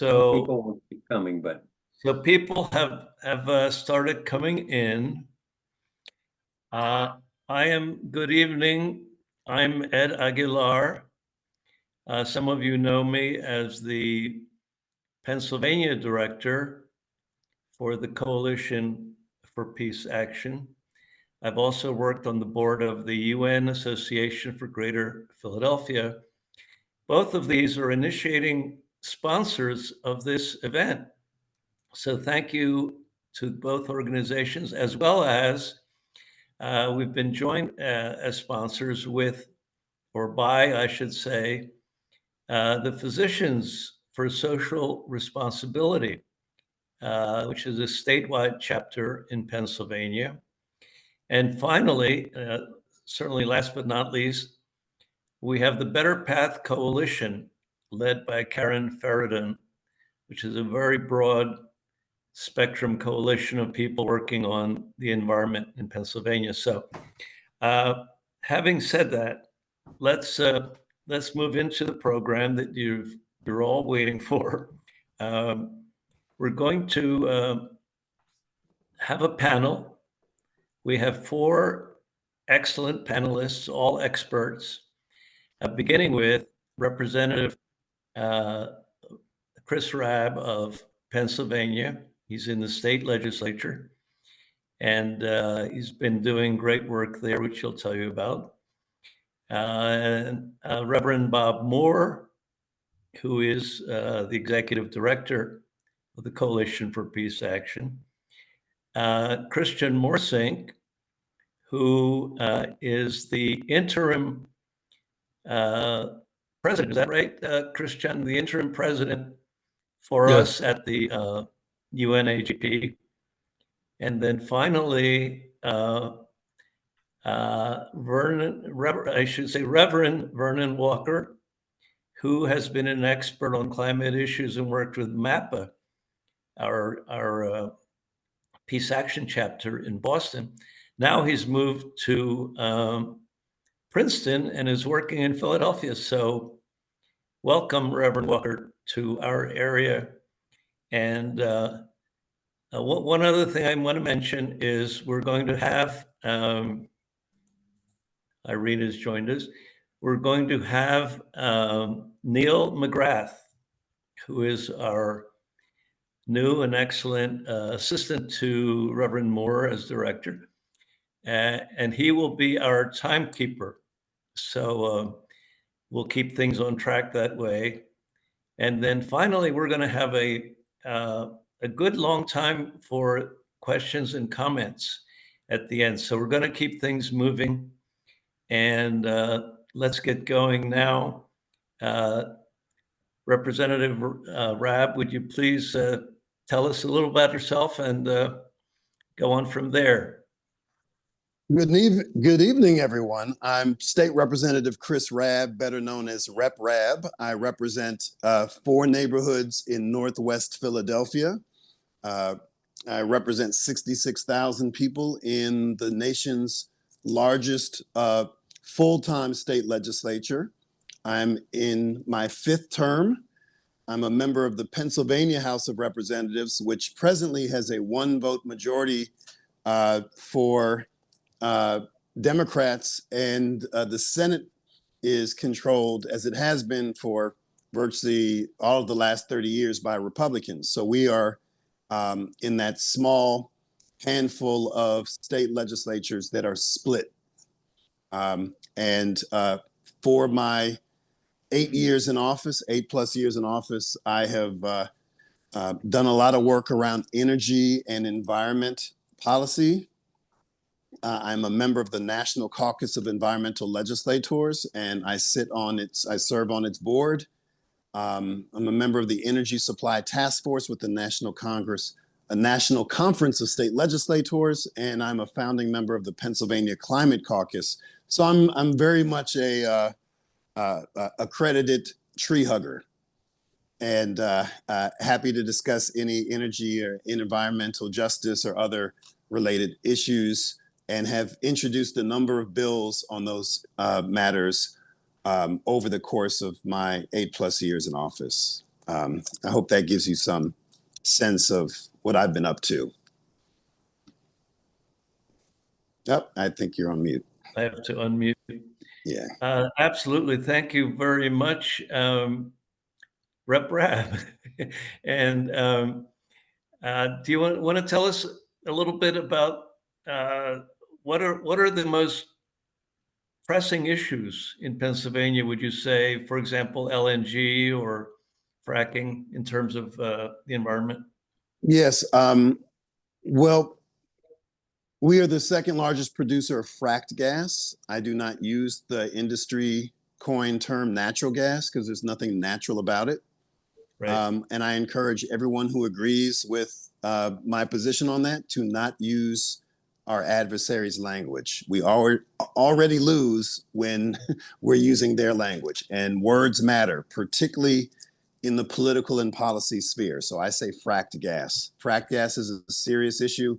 So People will keep coming, but people have started coming in. Good evening. I'm Ed Aguilar. Some of you know me as the Pennsylvania director for the Coalition for Peace Action. I've also worked on the board of the UN Association for Greater Philadelphia. Both of these are initiating sponsors of this event. So thank you to both organizations, as well as we've been joined as sponsors with, or by, I should say, the Physicians for Social Responsibility, which is a statewide chapter in Pennsylvania. And finally, certainly last but not least, we have the Better Path Coalition, led by Karen Ferredin, which is a very broad spectrum coalition of people working on the environment in Pennsylvania. So having said that, let's move into the program that you're all waiting for. We're going to have a panel. We have 4 excellent panelists, all experts, beginning with Representative Chris Rabb of Pennsylvania. He's in the state legislature, and he's been doing great work there, which he'll tell you about. And Reverend Bob Moore, who is the executive director of the Coalition for Peace Action. Christiaan Morssink, who is the interim president. Is that right, Christiaan? The interim president for us at the UNAGP. And then finally, Reverend Vernon Walker, who has been an expert on climate issues and worked with MAPA, our Peace Action chapter in Boston. Now he's moved to Princeton and is working in Philadelphia. So welcome, Reverend Walker, to our area. And one other thing I want to mention is we're going to have, Irene has joined us, we're going to have Neil McGrath, who is our new and excellent assistant to Reverend Moore as director. And he will be our timekeeper. So we'll keep things on track that way. And then finally, we're going to have a good long time for questions and comments at the end. So we're going to keep things moving. And let's get going now. Representative Rabb, would you please tell us a little about yourself and go on from there? Good evening, everyone. I'm State Representative Chris Rabb, better known as Rep. Rabb. I represent 4 neighborhoods in Northwest Philadelphia. I represent 66,000 people in the nation's largest full-time state legislature. I'm in my 5th term. I'm a member of the Pennsylvania House of Representatives, which presently has a 1-vote majority for Democrats, and the Senate is controlled, as it has been for virtually all of the last 30 years, by Republicans. So we are in that small handful of state legislatures that are split. And for my 8 years in office, 8+ years in office, I have done a lot of work around energy and environment policy. I'm a member of the National Caucus of Environmental Legislators, and I serve on its board. I'm a member of the Energy Supply Task Force with the National Conference of State Legislators, and I'm a founding member of the Pennsylvania Climate Caucus. So I'm very much a accredited tree hugger, and happy to discuss any energy or environmental justice or other related issues, and have introduced a number of bills on those matters over the course of my 8+ years in office. I hope that gives you some sense of what I've been up to. Yep, I think you're on mute. I have to unmute. Yeah. Absolutely. Thank you very much, Rep Rabb. And do you want to tell us a little bit about what are the most pressing issues in Pennsylvania, would you say, for example, LNG or fracking in terms of the environment? Yes. Well, we are the second largest producer of fracked gas. I do not use the industry coin term natural gas because there's nothing natural about it. Right. And I encourage everyone who agrees with my position on that to not use our adversaries' language. We already lose when we're using their language, and words matter, particularly in the political and policy sphere. So I say fracked gas. Fracked gas is a serious issue.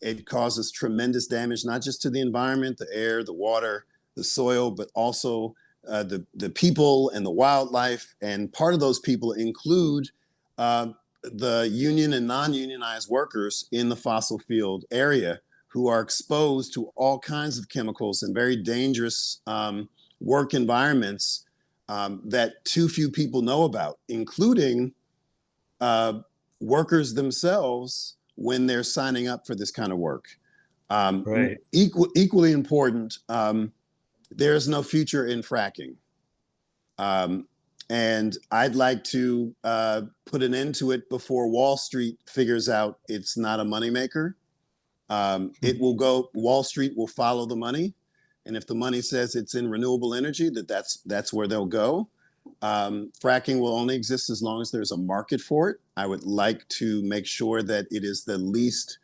It causes tremendous damage, not just to the environment, the air, the water, the soil, but also the people and the wildlife. And part of those people include the union and non-unionized workers in the fossil field area who are exposed to all kinds of chemicals and very dangerous work environments that too few people know about, including workers themselves when they're signing up for this kind of work. Right. Equally important, there is no future in fracking. And I'd like to put an end to it before Wall Street figures out it's not a moneymaker. Wall Street will follow the money. And if the money says it's in renewable energy, that's where they'll go. Fracking will only exist as long as there's a market for it. I would like to make sure that it is the least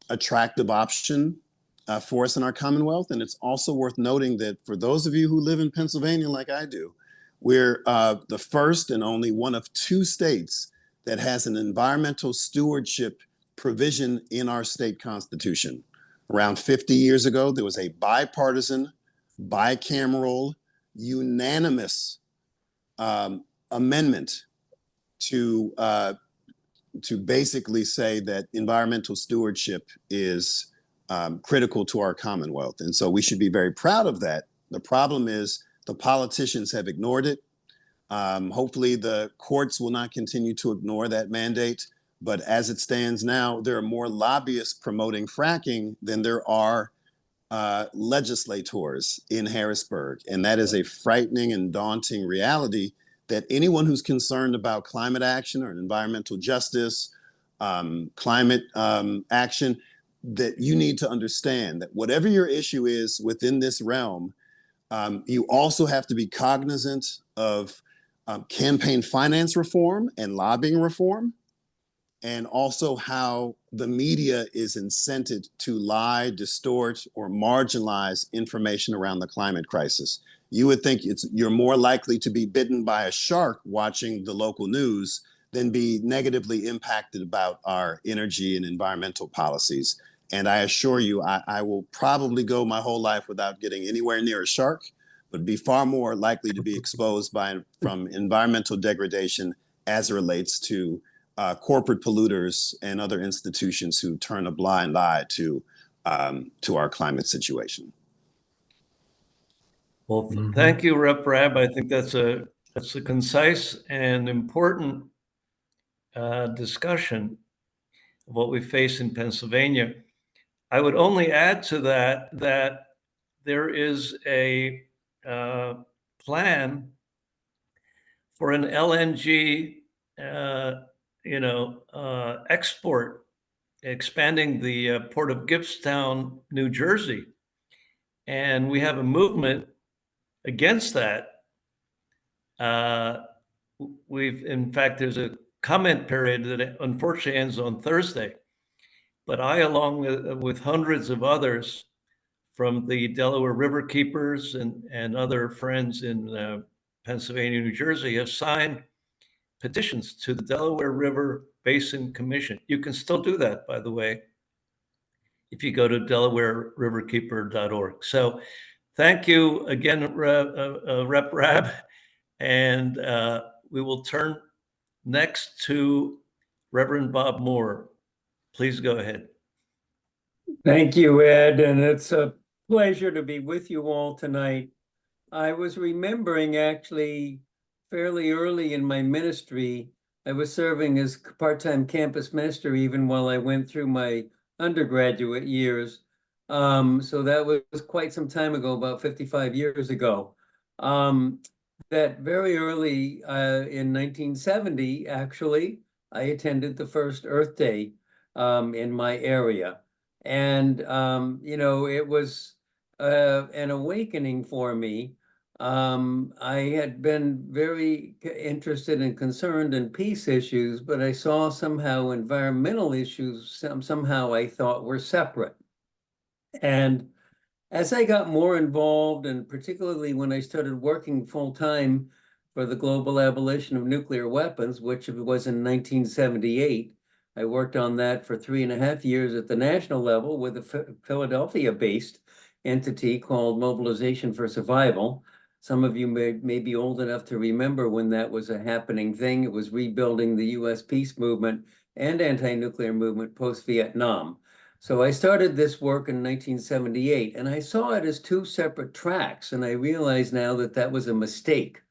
attractive option for us in our Commonwealth. And it's also worth noting that for those of you who live in Pennsylvania like I do, we're the first and only one of 2 states that has an environmental stewardship provision in our state constitution. Around 50 years ago, there was a bipartisan, bicameral, unanimous amendment to basically say that environmental stewardship is critical to our Commonwealth. And so we should be very proud of that. The problem is the politicians have ignored it. Hopefully the courts will not continue to ignore that mandate. But as it stands now, there are more lobbyists promoting fracking than there are legislators in Harrisburg. And that is a frightening and daunting reality that anyone who's concerned about climate action or environmental justice, climate action, that you need to understand that whatever your issue is within this realm, you also have to be cognizant of campaign finance reform and lobbying reform, and also how the media is incented to lie, distort, or marginalize information around the climate crisis. You would think you're more likely to be bitten by a shark watching the local news than be negatively impacted about our energy and environmental policies. And I assure you, I will probably go my whole life without getting anywhere near a shark, but be far more likely to be exposed from environmental degradation as it relates to corporate polluters and other institutions who turn a blind eye to our climate situation. Well, thank you, Rep Rabb. I think that's a concise and important discussion of what we face in Pennsylvania. I would only add to that there is a plan for an LNG, export, expanding the port of Gibbstown, New Jersey, and we have a movement against that. In fact, there's a comment period that unfortunately ends on Thursday. But I, along with hundreds of others from the Delaware River Keepers and other friends in Pennsylvania, New Jersey, have signed petitions to the Delaware River Basin Commission. You can still do that, by the way, if you go to DelawareRiverKeeper.org. So thank you again, Rep Rabb. And we will turn next to Reverend Bob Moore. Please go ahead. Thank you, Ed, and it's a pleasure to be with you all tonight. I was remembering actually fairly early in my ministry, I was serving as part-time campus minister even while I went through my undergraduate years. So that was quite some time ago, about 55 years ago. That very early in 1970, actually, I attended the first Earth Day in my area. And, it was an awakening for me. I had been very interested and concerned in peace issues, but I saw somehow environmental issues somehow I thought were separate. And as I got more involved, and particularly when I started working full-time for the global abolition of nuclear weapons, which was in 1978, I worked on that for 3.5 years at the national level with a Philadelphia-based entity called Mobilization for Survival. Some of you may be old enough to remember when that was a happening thing. It was rebuilding the US peace movement and anti-nuclear movement post-Vietnam. So I started this work in 1978, and I saw it as two separate tracks, and I realize now that that was a mistake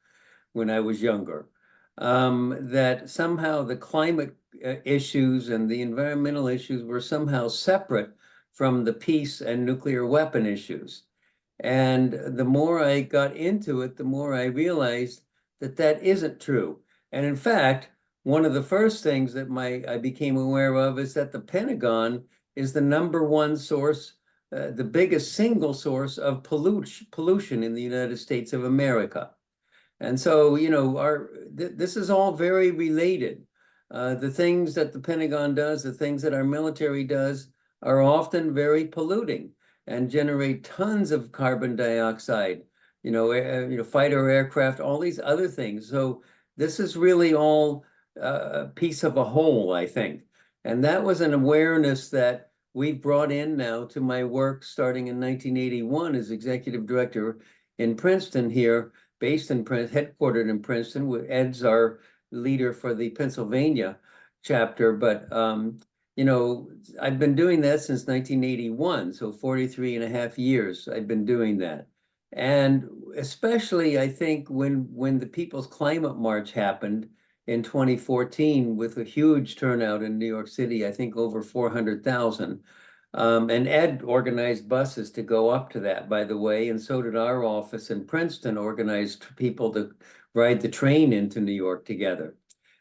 when I was younger, that somehow the climate issues and the environmental issues were somehow separate from the peace and nuclear weapon issues. And the more I got into it, the more I realized that that isn't true. And in fact, one of the first things that I became aware of is that the Pentagon is the #1 source, the biggest single source of pollution in the United States of America. And so, this is all very related. The things that the Pentagon does, the things that our military does, are often very polluting and generate tons of carbon dioxide, fighter aircraft, all these other things. So this is really all a piece of a whole, I think. And that was an awareness that we brought in now to my work starting in 1981 as executive director in Princeton here, based in headquartered in Princeton. Ed's our leader for the Pennsylvania chapter, but I've been doing that since 1981, so 43.5 years I've been doing that. And especially, I think, when the People's Climate March happened in 2014 with a huge turnout in New York City, I think over 400,000. And Ed organized buses to go up to that, by the way, and so did our office in Princeton, organized people to ride the train into New York together.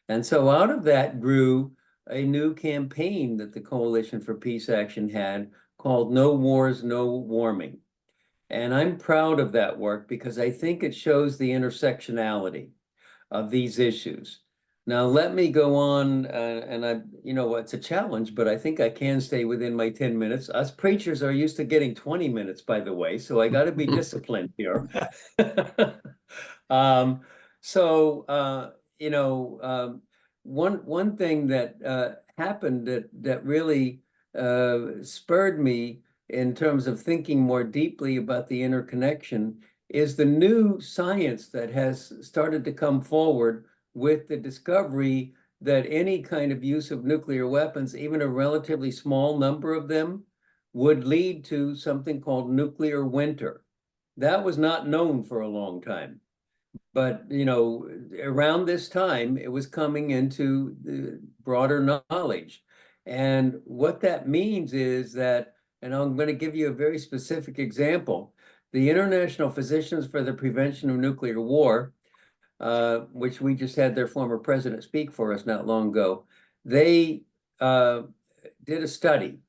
And so out of that grew a new campaign that the Coalition for Peace Action had called No Wars, No Warming. And I'm proud of that work because I think it shows the intersectionality of these issues. Now, let me go on, and it's a challenge, but I think I can stay within my 10 minutes. Us preachers are used to getting 20 minutes, by the way, so I got to be disciplined here. One thing that happened that really spurred me in terms of thinking more deeply about the interconnection is the new science that has started to come forward with the discovery that any kind of use of nuclear weapons, even a relatively small number of them, would lead to something called nuclear winter. That was not known for a long time. But, around this time, it was coming into the broader knowledge. And what that means is that, and I'm going to give you a very specific example, the International Physicians for the Prevention of Nuclear War, which we just had their former president speak for us not long ago, they did a study,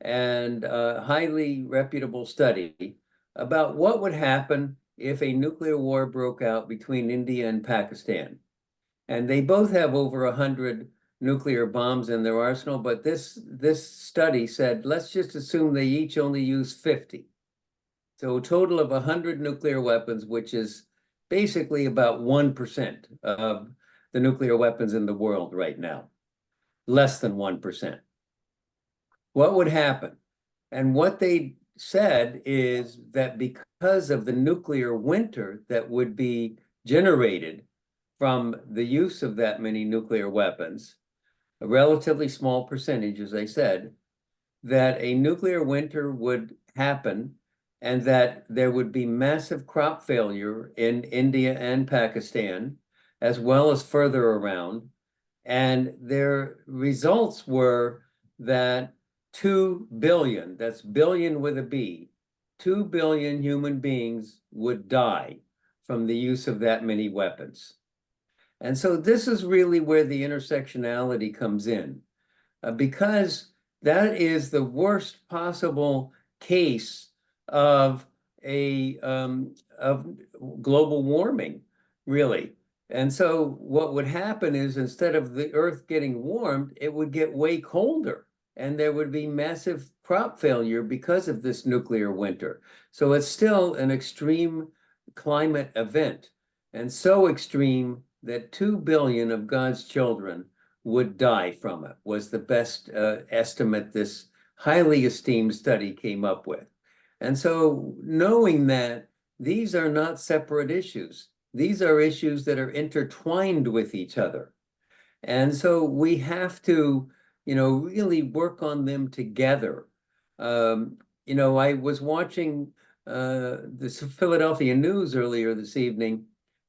and a highly reputable study, about what would happen if a nuclear war broke out between India and Pakistan. And they both have over 100 nuclear bombs in their arsenal, but this study said, let's just assume they each only use 50. So a total of 100 nuclear weapons, which is basically about 1% of the nuclear weapons in the world right now, less than 1%. What would happen? And what they said is that because of the nuclear winter that would be generated from the use of that many nuclear weapons, a relatively small percentage, as I said, that a nuclear winter would happen and that there would be massive crop failure in India and Pakistan, as well as further around. And their results were that 2 billion, that's billion with a B, 2 billion human beings would die from the use of that many weapons. And so this is really where the intersectionality comes in, because that is the worst possible case of of global warming, really. And so what would happen is, instead of the Earth getting warmed, it would get way colder, and there would be massive crop failure because of this nuclear winter. So it's still an extreme climate event, and so extreme that 2 billion of God's children would die from it, was the best estimate this highly esteemed study came up with. And so, knowing that these are not separate issues, these are issues that are intertwined with each other. And so we have to, really work on them together. I was watching the Philadelphia News earlier this evening,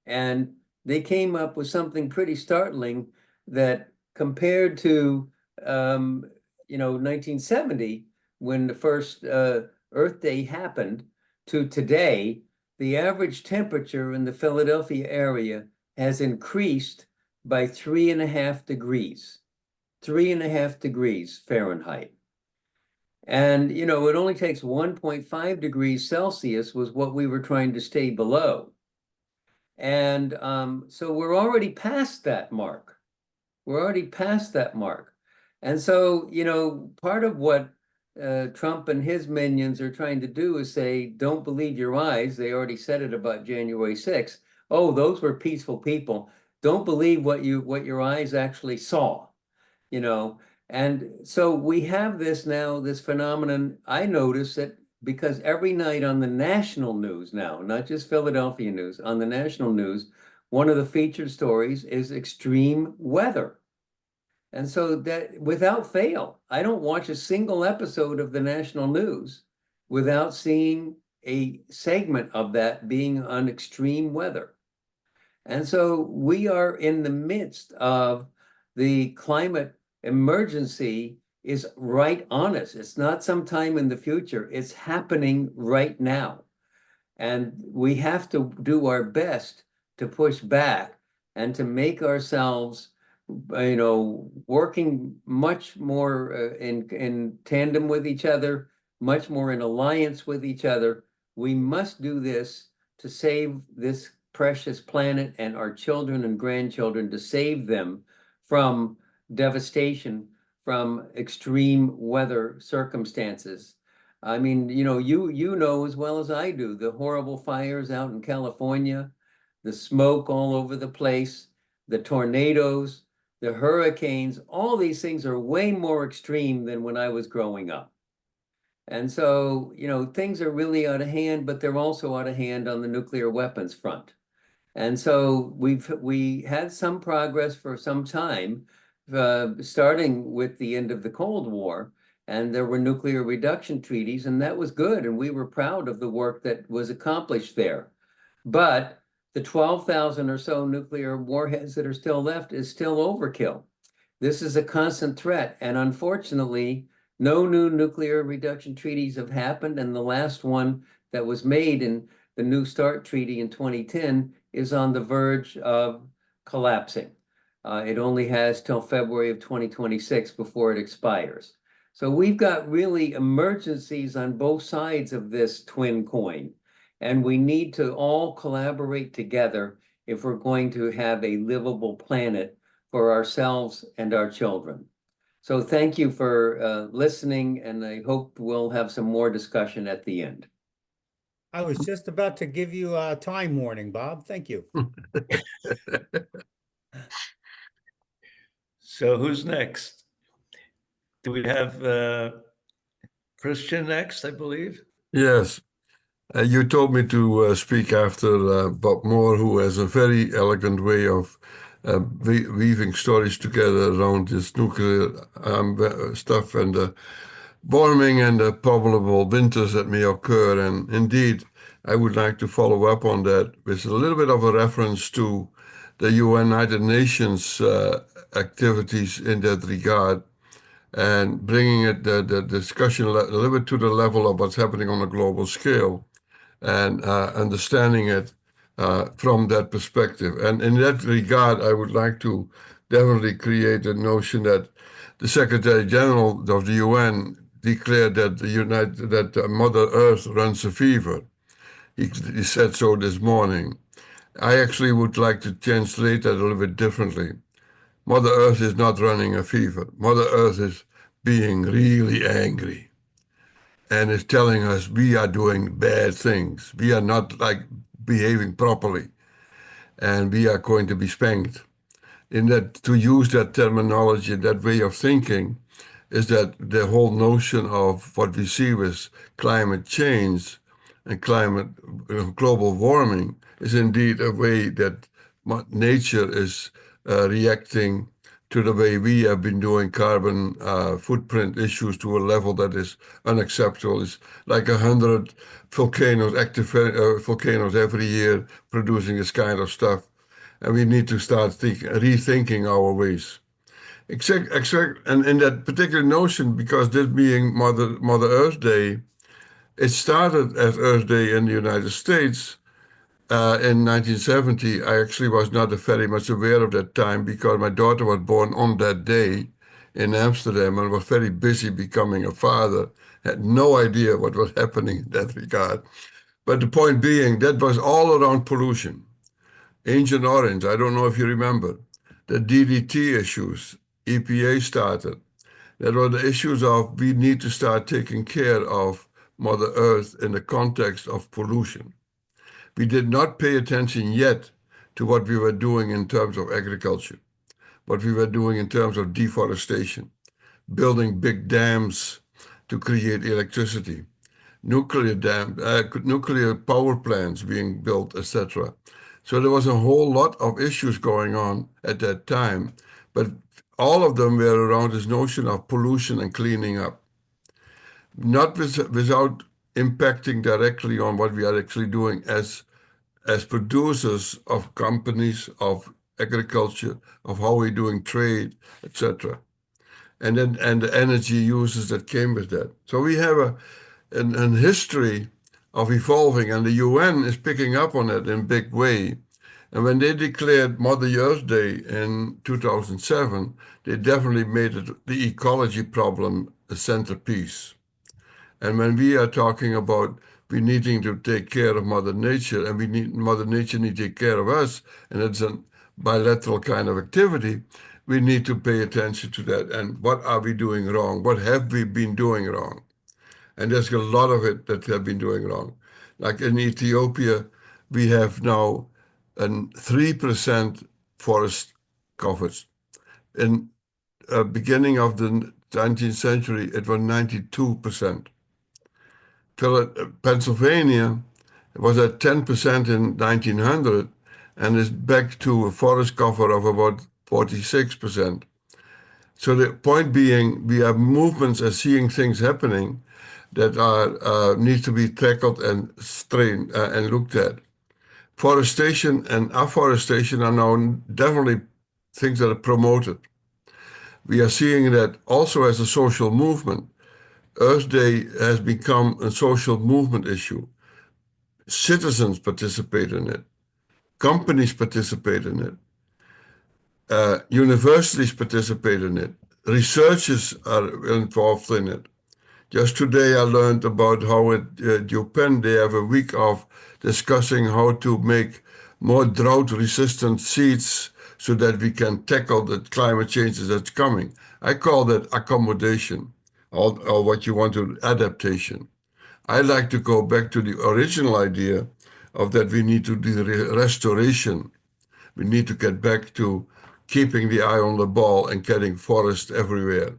and they came up with something pretty startling, that compared to 1970, when the first Earth Day happened, to today, the average temperature in the Philadelphia area has increased by 3.5 degrees, 3.5 degrees Fahrenheit. And, it only takes 1.5 degrees Celsius was what we were trying to stay below. And so we're already past that mark. We're already past that mark. And so, part of what Trump and his minions are trying to do is say, don't believe your eyes. They already said it about January 6th. Oh, those were peaceful people. Don't believe what your eyes actually saw, And so we have this now, this phenomenon. I notice that because every night on the national news now, not just Philadelphia news, on the national news, one of the featured stories is extreme weather. And so that, without fail, I don't watch a single episode of the national news without seeing a segment of that being on extreme weather. And so we are in the midst of the climate emergency is right on us. It's not sometime in the future. It's happening right now. And we have to do our best to push back and to make ourselves, working much more in tandem with each other, much more in alliance with each other. We must do this to save this precious planet and our children and grandchildren, to save them from devastation, from extreme weather circumstances. I mean, you know as well as I do, the horrible fires out in California, the smoke all over the place, the tornadoes, the hurricanes, all these things are way more extreme than when I was growing up. And so, things are really out of hand, but they're also out of hand on the nuclear weapons front. And so we had some progress for some time, starting with the end of the Cold War, and there were nuclear reduction treaties, and that was good, and we were proud of the work that was accomplished there. But the 12,000 or so nuclear warheads that are still left is still overkill. This is a constant threat, and unfortunately, no new nuclear reduction treaties have happened, and the last one that was made in the New START treaty in 2010 is on the verge of collapsing. It only has till February of 2026 before it expires. So we've got really emergencies on both sides of this twin coin, and we need to all collaborate together if we're going to have a livable planet for ourselves and our children. So thank you for listening, and I hope we'll have some more discussion at the end. I was just about to give you a time warning, Bob. Thank you. So who's next? Do we have Christiaan next, I believe? Yes. You told me to speak after Bob Moore, who has a very elegant way of weaving stories together around this nuclear stuff and warming and the probable winters that may occur. And indeed, I would like to follow up on that with a little bit of a reference to the United Nations activities in that regard, and bringing the discussion a little bit to the level of what's happening on a global scale, and understanding it from that perspective. And in that regard, I would like to definitely create a notion that the Secretary General of the UN declared that Mother Earth runs a fever. He said so this morning. I actually would like to translate that a little bit differently. Mother Earth is not running a fever. Mother Earth is being really angry and is telling us we are doing bad things. We are not behaving properly, and we are going to be spanked. In that, to use that terminology, that way of thinking, is that the whole notion of what we see with climate change and global warming is indeed a way that nature is reacting to the way we have been doing carbon footprint issues to a level that is unacceptable. It's like 100 volcanoes, active volcanoes every year producing this kind of stuff. And we need to start rethinking our ways. And in that particular notion, because this being Mother Earth Day, it started as Earth Day in the United States in 1970. I actually was not very much aware of that time because my daughter was born on that day in Amsterdam and was very busy becoming a father. Had no idea what was happening in that regard. But the point being, that was all around pollution. Agent Orange, I don't know if you remember, the DDT issues EPA started. That were the issues of we need to start taking care of Mother Earth in the context of pollution. We did not pay attention yet to what we were doing in terms of agriculture, what we were doing in terms of deforestation, building big dams to create electricity, nuclear power plants being built, etc. So there was a whole lot of issues going on at that time, but all of them were around this notion of pollution and cleaning up, not without impacting directly on what we are actually doing as producers of companies, of agriculture, of how we're doing trade, etc. And the energy uses that came with that. So we have a history of evolving, and the UN is picking up on it in a big way. And when they declared Mother Earth Day in 2007, they definitely made it the ecology problem a centerpiece. And when we are talking about we needing to take care of Mother Nature, and Mother Nature need to take care of us, and it's a bilateral kind of activity, we need to pay attention to that. And what are we doing wrong? What have we been doing wrong? And there's a lot of it that we have been doing wrong. Like in Ethiopia, we have now a 3% forest coverage. In the beginning of the 19th century, it was 92%. Pennsylvania was at 10% in 1900 and is back to a forest cover of about 46%. So the point being, we have movements and seeing things happening that are need to be tackled and strained and looked at. Forestation and afforestation are now definitely things that are promoted. We are seeing that also as a social movement. Earth Day has become a social movement issue. Citizens participate in it. Companies participate in it. Universities participate in it. Researchers are involved in it. Just today, I learned about how at UPenn they have a week of discussing how to make more drought-resistant seeds so that we can tackle the climate changes that's coming. I call that accommodation, or what you want to adaptation. I like to go back to the original idea of that we need to do restoration. We need to get back to keeping the eye on the ball and getting forest everywhere.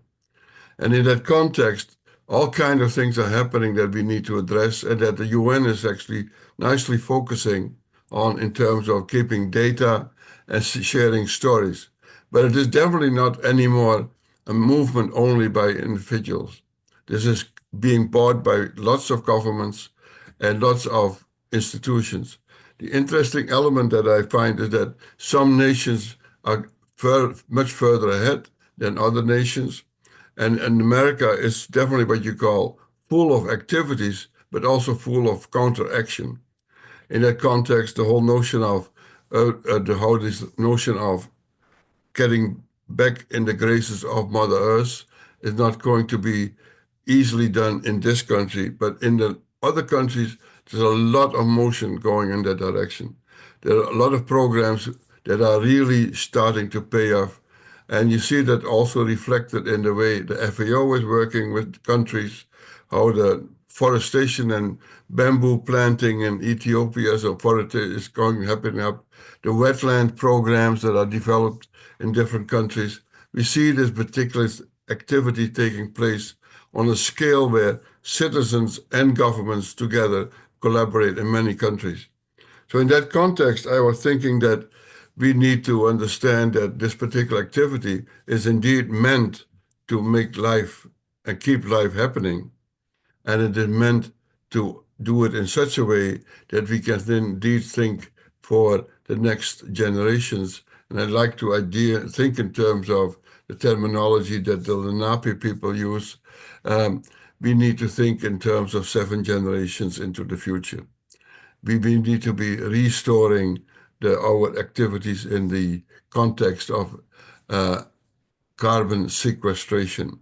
And in that context, all kinds of things are happening that we need to address, and that the UN is actually nicely focusing on in terms of keeping data and sharing stories. But it is definitely not anymore a movement only by individuals. This is being bought by lots of governments and lots of institutions. The interesting element that I find is that some nations are much further ahead than other nations. And America is definitely what you call full of activities, but also full of counteraction. In that context, the whole notion of this notion of getting back in the graces of Mother Earth is not going to be easily done in this country, but in the other countries, there's a lot of motion going in that direction. There are a lot of programs that are really starting to pay off. And you see that also reflected in the way the FAO is working with countries, how the forestation and bamboo planting in Ethiopia is going happening up, the wetland programs that are developed in different countries. We see this particular activity taking place on a scale where citizens and governments together collaborate in many countries. So in that context, I was thinking that we need to understand that this particular activity is indeed meant to make life and keep life happening. And it is meant to do it in such a way that we can then indeed think for the next generations. And I'd like to think in terms of the terminology that the Lenape people use. We need to think in terms of 7 generations into the future. We need to be restoring our activities in the context of carbon sequestration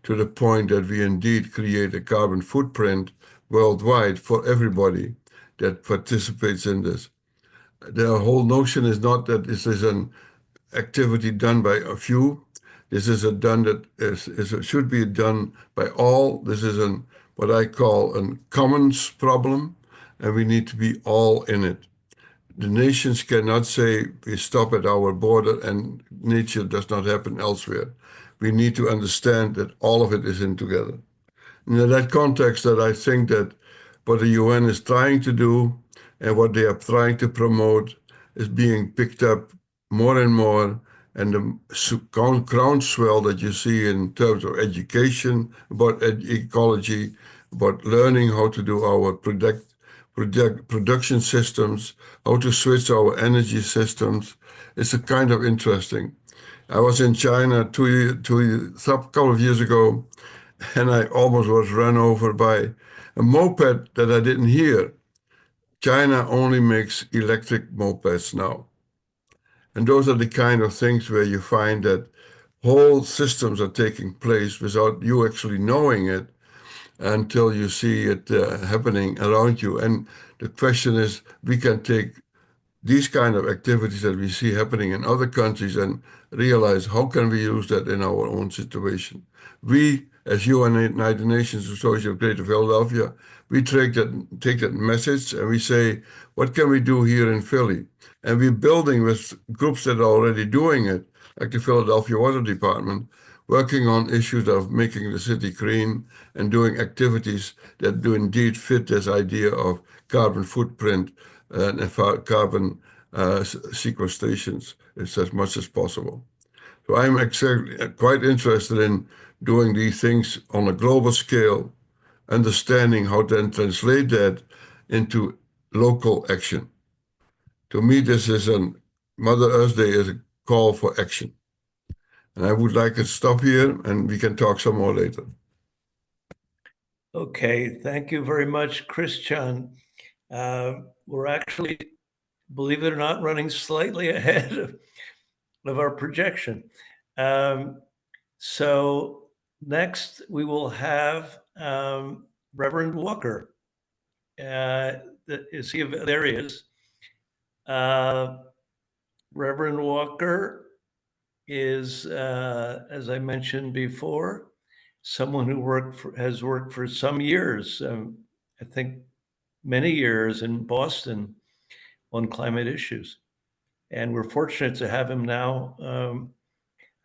to the point that we indeed create a carbon footprint worldwide for everybody that participates in this. The whole notion is not that this is an activity done by a few. This is should be done by all. This is what I call a commons problem, and we need to be all in it. The nations cannot say we stop at our border and nature does not happen elsewhere. We need to understand that all of it is in together. And in that context, that I think that what the UN is trying to do and what they are trying to promote is being picked up more and more. And the groundswell that you see in terms of education, about ecology, about learning how to do our production systems, how to switch our energy systems, it's a kind of interesting. I was in China a couple of years ago, and I almost was run over by a moped that I didn't hear. China only makes electric mopeds now. And those are the kind of things where you find that whole systems are taking place without you actually knowing it until you see it happening around you. And the question is, we can take these kind of activities that we see happening in other countries and realize how can we use that in our own situation. We, as United Nations Association of Greater Philadelphia, we take that message and we say, what can we do here in Philly? And we're building with groups that are already doing it, like the Philadelphia Water Department, working on issues of making the city green and doing activities that do indeed fit this idea of carbon footprint and carbon sequestrations as much as possible. So I'm actually quite interested in doing these things on a global scale, understanding how to then translate that into local action. To me, this is Mother Earth Day is a call for action. And I would like to stop here and we can talk some more later. Okay, thank you very much, Christiaan. We're actually, believe it or not, running slightly ahead of our projection. So next we will have Reverend Walker. There he is. Reverend Walker is, as I mentioned before, someone who has worked for some years, I think many years in Boston on climate issues. And we're fortunate to have him now.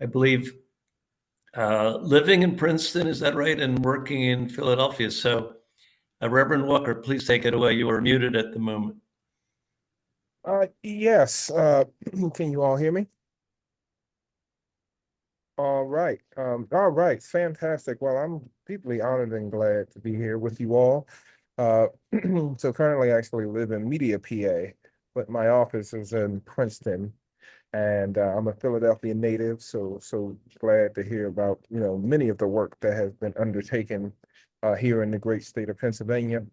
I believe living in Princeton, is that right? And working in Philadelphia. So, Reverend Walker, please take it away. You are muted at the moment. Yes, can you all hear me? All right, fantastic. Well, I'm deeply honored and glad to be here with you all. So currently I actually live in Media, PA, but my office is in Princeton. And I'm a Philadelphia native, so glad to hear about, many of the work that has been undertaken here in the great state of Pennsylvania.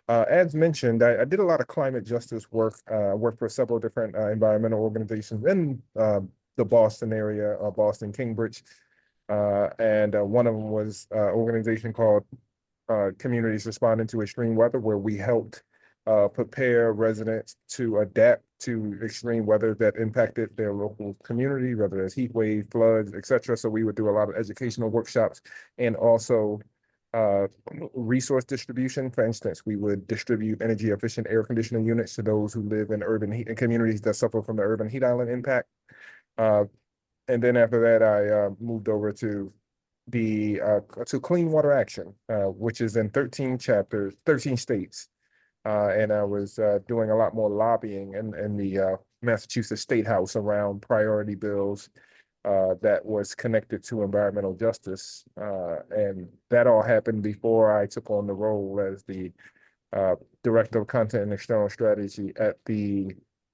As mentioned, I did a lot of climate justice work. I worked for several different environmental organizations in the Boston area, Boston, Cambridge. And one of them was an organization called Communities Responding to Extreme Weather, where we helped prepare residents to adapt to extreme weather that impacted their local community, whether it's heat wave, floods, etc. So we would do a lot of educational workshops and also resource distribution. For instance, we would distribute energy efficient air conditioning units to those who live in urban heat communities that suffer from the urban heat island impact. And then after that, I moved over to Clean Water Action, which is in 13 chapters, 13 states. And I was doing a lot more lobbying in the Massachusetts State House around priority bills that was connected to environmental justice. And that all happened before I took on the role as the Director of Content and External Strategy at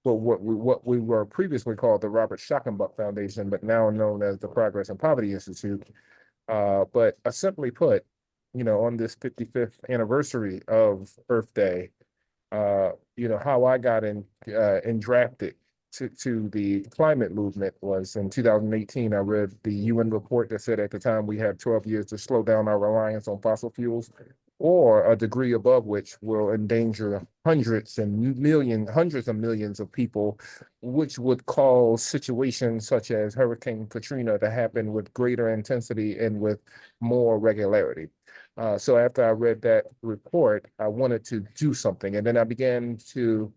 what we were previously called the Robert Schockenbach Foundation, but now known as the Progress and Poverty Institute. But simply put, on this 55th anniversary of Earth Day, how I got drafted to the climate movement was in 2018. I read the UN report that said at the time we have 12 years to slow down our reliance on fossil fuels, or a degree above which will endanger hundreds of millions of people, which would cause situations such as Hurricane Katrina to happen with greater intensity and with more regularity. So after I read that report, I wanted to do something. And then I began to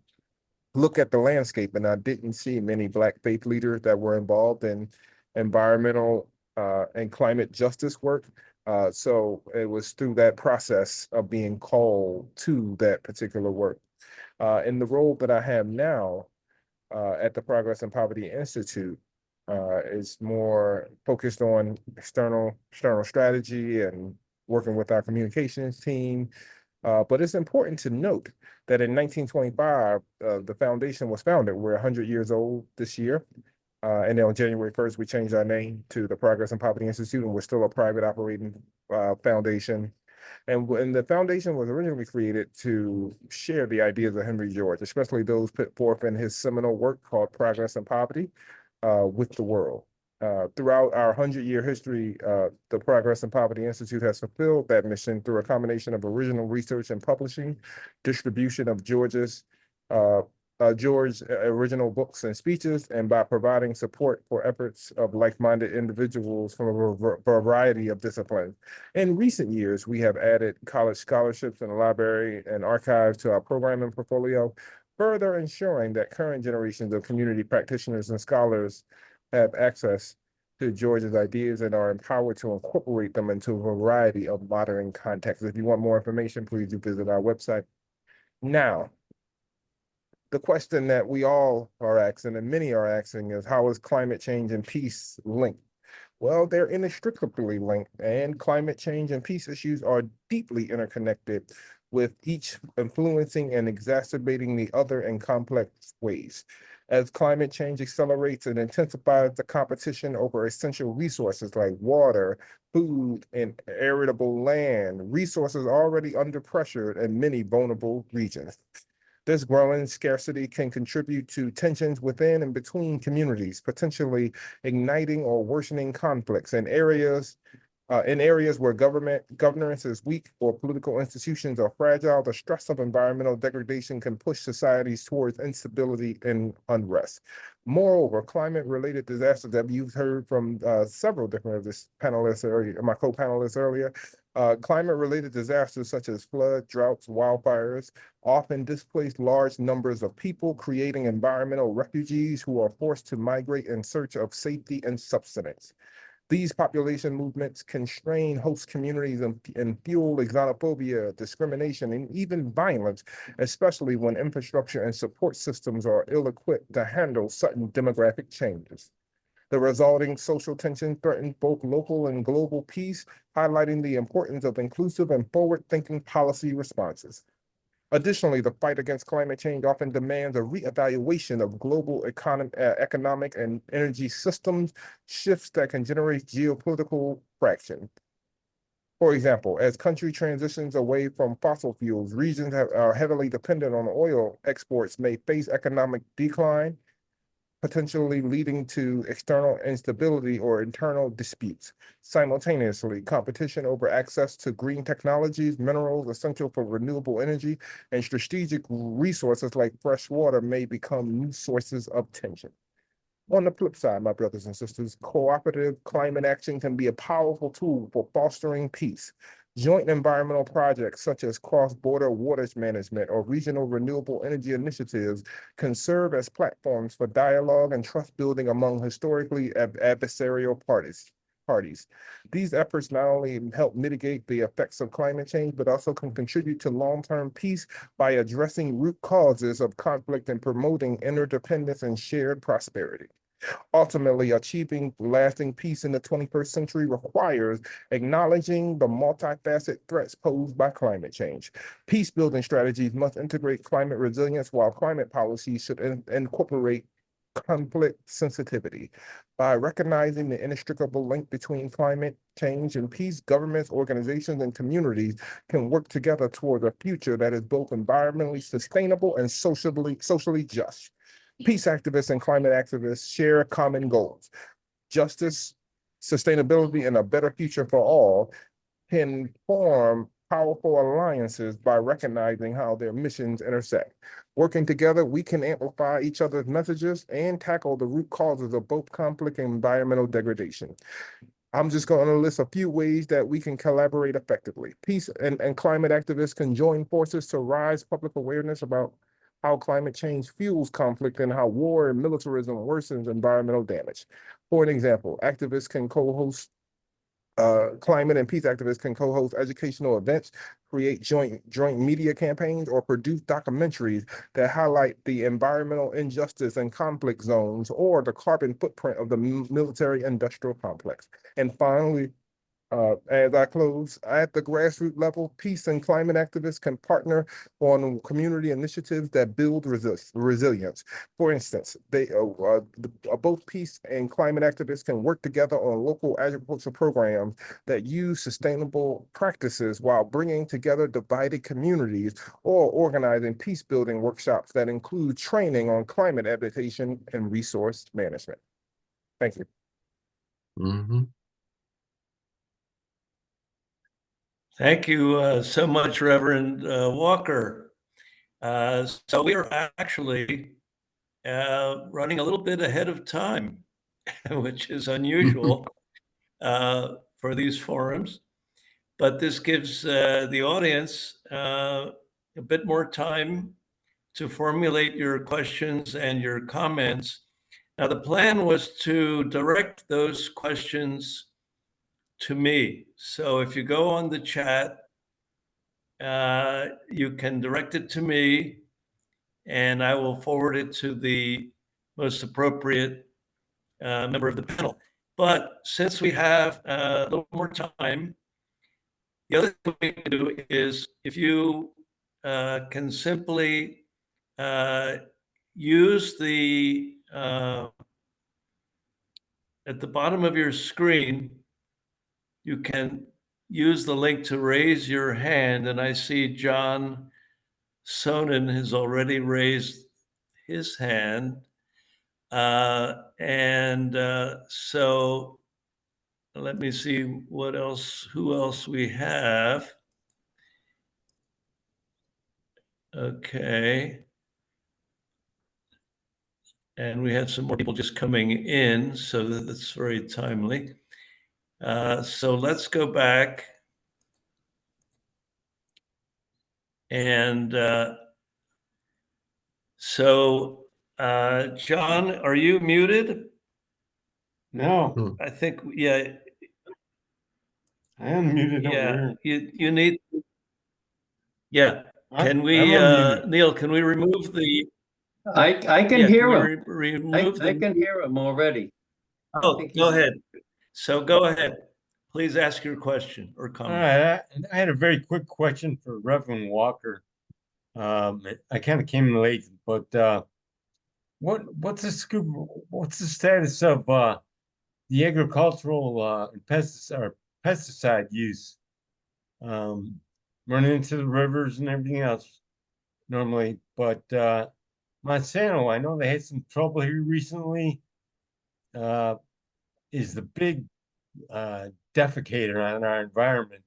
look at the landscape, and I didn't see many Black faith leaders that were involved in environmental and climate justice work. So it was through that process of being called to that particular work. In the role that I have now at the Progress and Poverty Institute, is more focused on external strategy and working with our communications team. But it's important to note that in 1925, the foundation was founded. We're 100 years old this year. And then on January 1st, we changed our name to the Progress and Poverty Institute, and we're still a private operating foundation. And when the foundation was originally created to share the ideas of Henry George, especially those put forth in his seminal work called Progress and Poverty, with the world. Throughout our 100-year history, the Progress and Poverty Institute has fulfilled that mission through a combination of original research and publishing, distribution of George's original books and speeches, and by providing support for efforts of like-minded individuals from a variety of disciplines. In recent years, we have added college scholarships and a library and archives to our programming portfolio, further ensuring that current generations of community practitioners and scholars have access to George's ideas and are empowered to incorporate them into a variety of modern contexts. If you want more information, please do visit our website. Now, the question that we all are asking, and many are asking, is how is climate change and peace linked? Well, they're inextricably linked, and climate change and peace issues are deeply interconnected, with each influencing and exacerbating the other in complex ways. As climate change accelerates and intensifies the competition over essential resources like water, food, and arable land, resources already under pressure in many vulnerable regions. This growing scarcity can contribute to tensions within and between communities, potentially igniting or worsening conflicts in areas where governance is weak or political institutions are fragile. The stress of environmental degradation can push societies towards instability and unrest. Moreover, climate-related disasters that you've heard from several different of this panelists earlier, my co-panelists earlier, climate-related disasters such as flood, droughts, wildfires often displace large numbers of people, creating environmental refugees who are forced to migrate in search of safety and subsistence. These population movements constrain host communities and fuel xenophobia, discrimination, and even violence, especially when infrastructure and support systems are ill-equipped to handle sudden demographic changes. The resulting social tension threatens both local and global peace, highlighting the importance of inclusive and forward-thinking policy responses. Additionally, the fight against climate change often demands a reevaluation of global economic and energy systems, shifts that can generate geopolitical friction. For example, as country transitions away from fossil fuels, regions that are heavily dependent on oil exports may face economic decline, potentially leading to external instability or internal disputes. Simultaneously, competition over access to green technologies, minerals essential for renewable energy, and strategic resources like fresh water may become new sources of tension. On the flip side, my brothers and sisters, cooperative climate action can be a powerful tool for fostering peace. Joint environmental projects such as cross-border waters management or regional renewable energy initiatives can serve as platforms for dialogue and trust building among historically adversarial parties. These efforts not only help mitigate the effects of climate change, but also can contribute to long-term peace by addressing root causes of conflict and promoting interdependence and shared prosperity. Ultimately, achieving lasting peace in the 21st century requires acknowledging the multifaceted threats posed by climate change. Peace-building strategies must integrate climate resilience, while climate policies should incorporate conflict sensitivity. By recognizing the inextricable link between climate change and peace, governments, organizations, and communities can work together toward a future that is both environmentally sustainable and socially just. Peace activists and climate activists share common goals: justice, sustainability, and a better future for all. Can form powerful alliances by recognizing how their missions intersect. Working together, we can amplify each other's messages and tackle the root causes of both conflict and environmental degradation. I'm just going to list a few ways that we can collaborate effectively. Peace and climate activists can join forces to raise public awareness about how climate change fuels conflict and how war and militarism worsens environmental damage. For an example, activists can co-host climate and peace activists can co-host educational events, create joint media campaigns, or produce documentaries that highlight the environmental injustice and conflict zones or the carbon footprint of the military-industrial complex. And finally, as I close, at the grassroots level, peace and climate activists can partner on community initiatives that build resilience. For instance, both peace and climate activists can work together on local agriculture programs that use sustainable practices while bringing together divided communities, or organizing peace-building workshops that include training on climate adaptation and resource management. Thank you. Mhm. Thank you so much, Reverend Walker. So we are actually running a little bit ahead of time, which is unusual for these forums. But this gives the audience a bit more time to formulate your questions and your comments. Now, the plan was to direct those questions to me. So if you go on the chat, you can direct it to me, and I will forward it to the most appropriate member of the panel. But since we have a little more time, the other thing we can do is if you can simply use the, at the bottom of your screen, you can use the link to raise your hand. And I see John Sonnen has already raised his hand. So let me see who else we have. Okay. And we have some more people just coming in, so that's very timely. So let's go back. And John, are you muted? No. Hmm. I think, yeah, I unmuted over Yeah, here. you need, yeah. Can we, I'm unmuted. Neil, can we remove the, I can yeah, can hear we him. remove I the, can hear him already. oh, think go he's- ahead. So go ahead. Please ask your question or All comment. right, I had a very quick question for Reverend Walker. I kind of came in late, but what's the scoop? What's the status of the agricultural and pesticide use running into the rivers and everything else normally? But Monsanto, I know they had some trouble here recently. Is the big defecator on our environment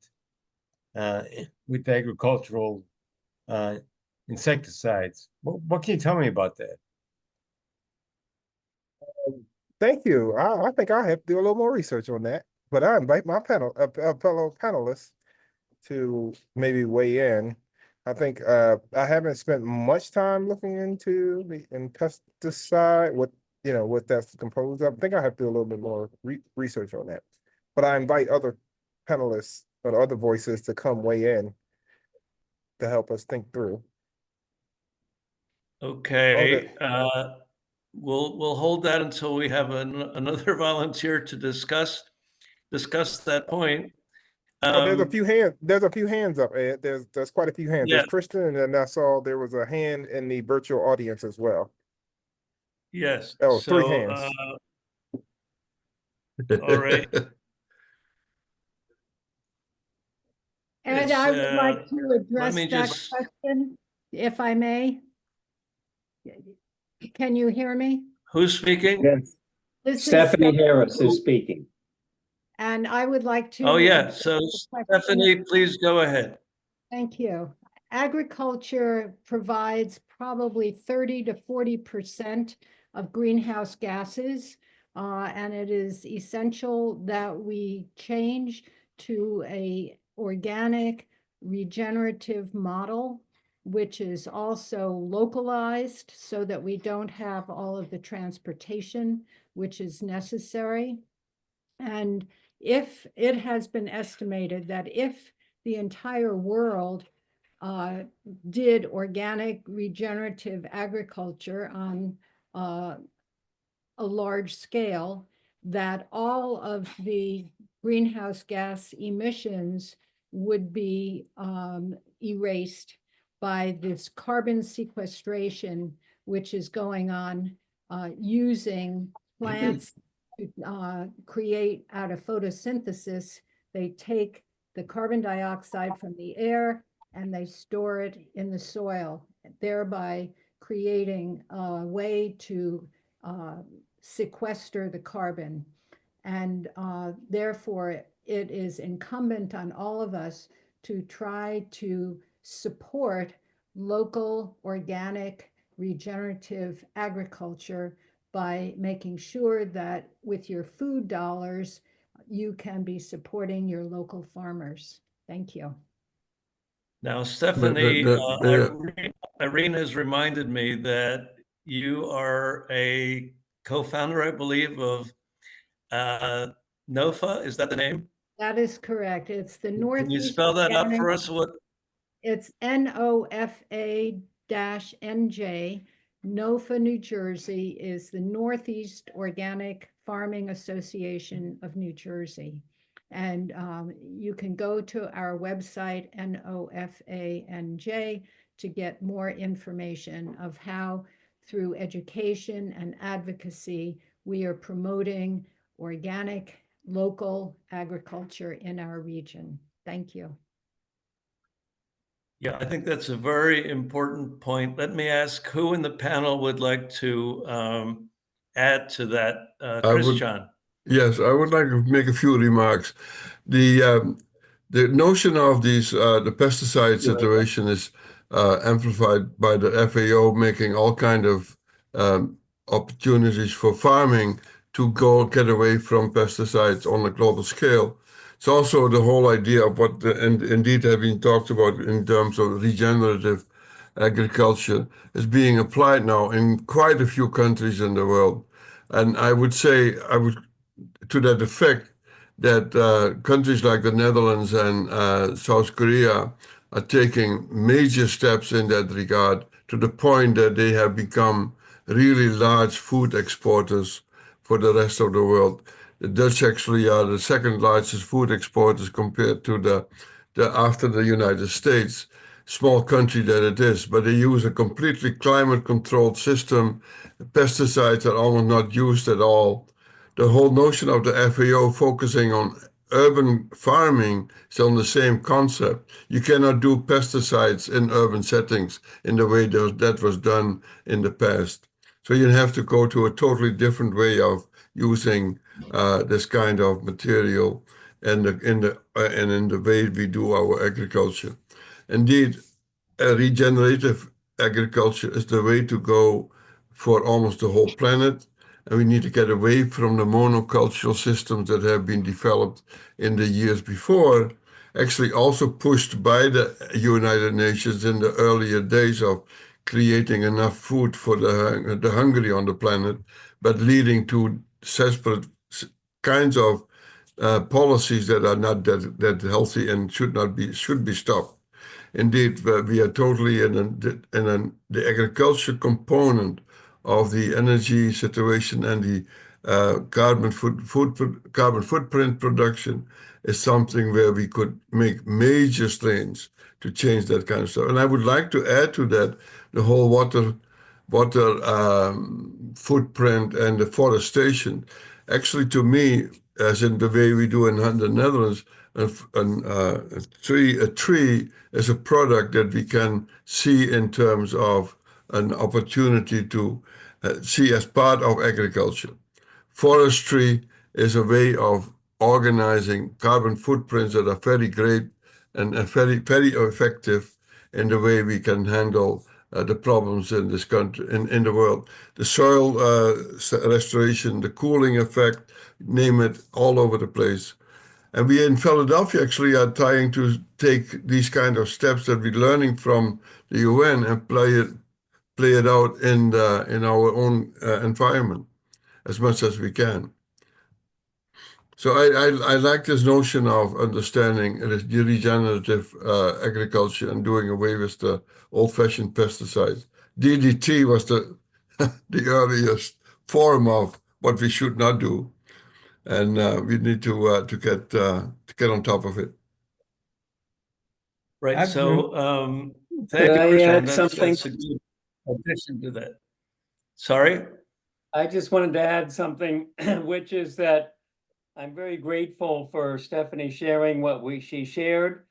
with agricultural insecticides. What can you tell me about that? Thank you. I think I have to do a little more research on that, but I invite my fellow panelists to maybe weigh in. I think I haven't spent much time looking into the pesticide, what that's composed of. I think I have to do a little bit more research on that. But I invite other panelists or other voices to come weigh in to help us think through. Okay, we'll hold that until we have another volunteer to discuss that point. Oh, there's a few hands up, Ed. There's quite a few hands. Yeah. There's Christian, and then I saw there was a hand in the virtual audience as well. Yes. Oh, three So, hands. all right. Ed, It's, I would like to address me that just- question, if I may. Can you hear me? Who's speaking? Yes. This is Stephanie Harris is speaking. And I would like to. Oh, yeah. address So the question. Stephanie, please go ahead. Thank you. Agriculture provides probably 30 to 40% of greenhouse gases, and it is essential that we change to a organic regenerative model, which is also localized so that we don't have all of the transportation which is necessary. And if it has been estimated that if the entire world did organic regenerative agriculture on a large scale, that all of the greenhouse gas emissions would be erased by this carbon sequestration, which is going on using plants to create out of photosynthesis. They take the carbon dioxide from the air and they store it in the soil, thereby creating a way to sequester the carbon. And therefore, it is incumbent on all of us to try to support local, organic, regenerative agriculture by making sure that with your food dollars, you can be supporting your local farmers. Thank you. Now, Stephanie, Irene has reminded me that you are a co-founder, I believe, of NOFA. Is that the name? That is correct. It's the Northeast. Can you spell that out Organic- for us? What? It's NOFA-NJ. NOFA, New Jersey is the Northeast Organic Farming Association of New Jersey. And you can go to our website, NOFA-NJ, to get more information of how through education and advocacy, we are promoting organic, local agriculture in our region. Thank you. Yeah, I think that's a very important point. Let me ask who in the panel would like to add to that. Christiaan. Yes, I would like to make a few remarks. The notion of the pesticide situation is amplified by the FAO making all kind of opportunities for farming to get away from pesticides on a global scale. It's also the whole idea of what indeed have been talked about in terms of regenerative agriculture is being applied now in quite a few countries in the world. And I would say, to that effect, that countries like the Netherlands and South Korea are taking major steps in that regard, to the point that they have become really large food exporters for the rest of the world. The Dutch actually are the second largest food exporters compared to the after the United States, small country that it is, but they use a completely climate controlled system. Pesticides are almost not used at all. The whole notion of the FAO focusing on urban farming is on the same concept. You cannot do pesticides in urban settings in the way that was done in the past. So you have to go to a totally different way of using this kind of material and in the way we do our agriculture. Indeed, regenerative agriculture is the way to go for almost the whole planet. And we need to get away from the monocultural systems that have been developed in the years before, actually also pushed by the United Nations in the earlier days of creating enough food for the hungry on the planet, but leading to separate kinds of policies that are not that healthy and should be stopped. Indeed, we are totally in the agriculture component of the energy situation, and the carbon footprint production is something where we could make major strains to change that kind of stuff. And I would like to add to that the whole water footprint and deforestation. Actually, to me, as in the way we do in the Netherlands, a tree is a product that we can see in terms of an opportunity to see as part of agriculture. Forestry is a way of organizing carbon footprints that are very great and very, very effective in the way we can handle the problems in this country, in the world. The soil restoration, the cooling effect, name it, all over the place. And we in Philadelphia actually are trying to take these kind of steps that we're learning from the UN and play it out in our own environment as much as we can. So I like this notion of understanding the regenerative agriculture and doing away with the old-fashioned pesticides. DDT was the the earliest form of what we should not do, and we need to get on top of it. Right. So Could thank you, I Christiaan. add something? That's a good addition to that. Sorry? I just wanted to add something, which is that I'm very grateful for Stephanie sharing what she shared,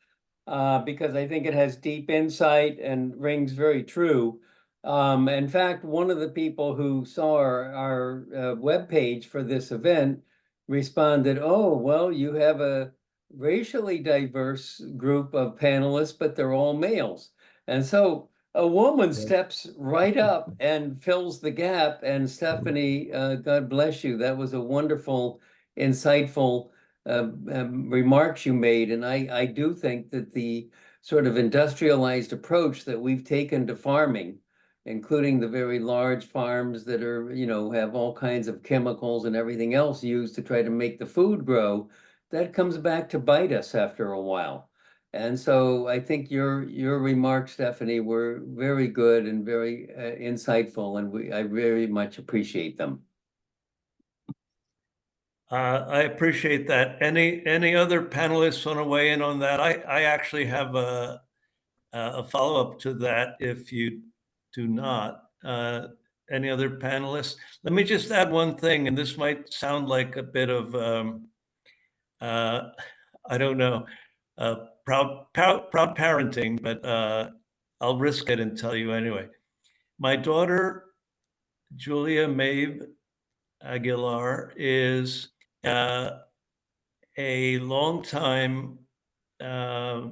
because I think it has deep insight and rings very true. In fact, one of the people who saw our webpage for this event responded, "Oh, well, you have a racially diverse group of panelists, but they're all males." And so a woman steps right up and fills the gap. And Stephanie, God bless you. That was a wonderful, insightful remarks you made. And I do think that the sort of industrialized approach that we've taken to farming, including the very large farms that are, have all kinds of chemicals and everything else used to try to make the food grow, that comes back to bite us after a while. And so I think your remarks, Stephanie, were very good and very insightful, and I very much appreciate them. I appreciate that. Any other panelists want to weigh in on that? I actually have a follow-up to that if you do not. Any other panelists? Let me just add one thing, and this might sound like a bit of, I don't know, proud parenting, but I'll risk it and tell you anyway. My daughter, Julia Maeve Aguilar, is a long-time a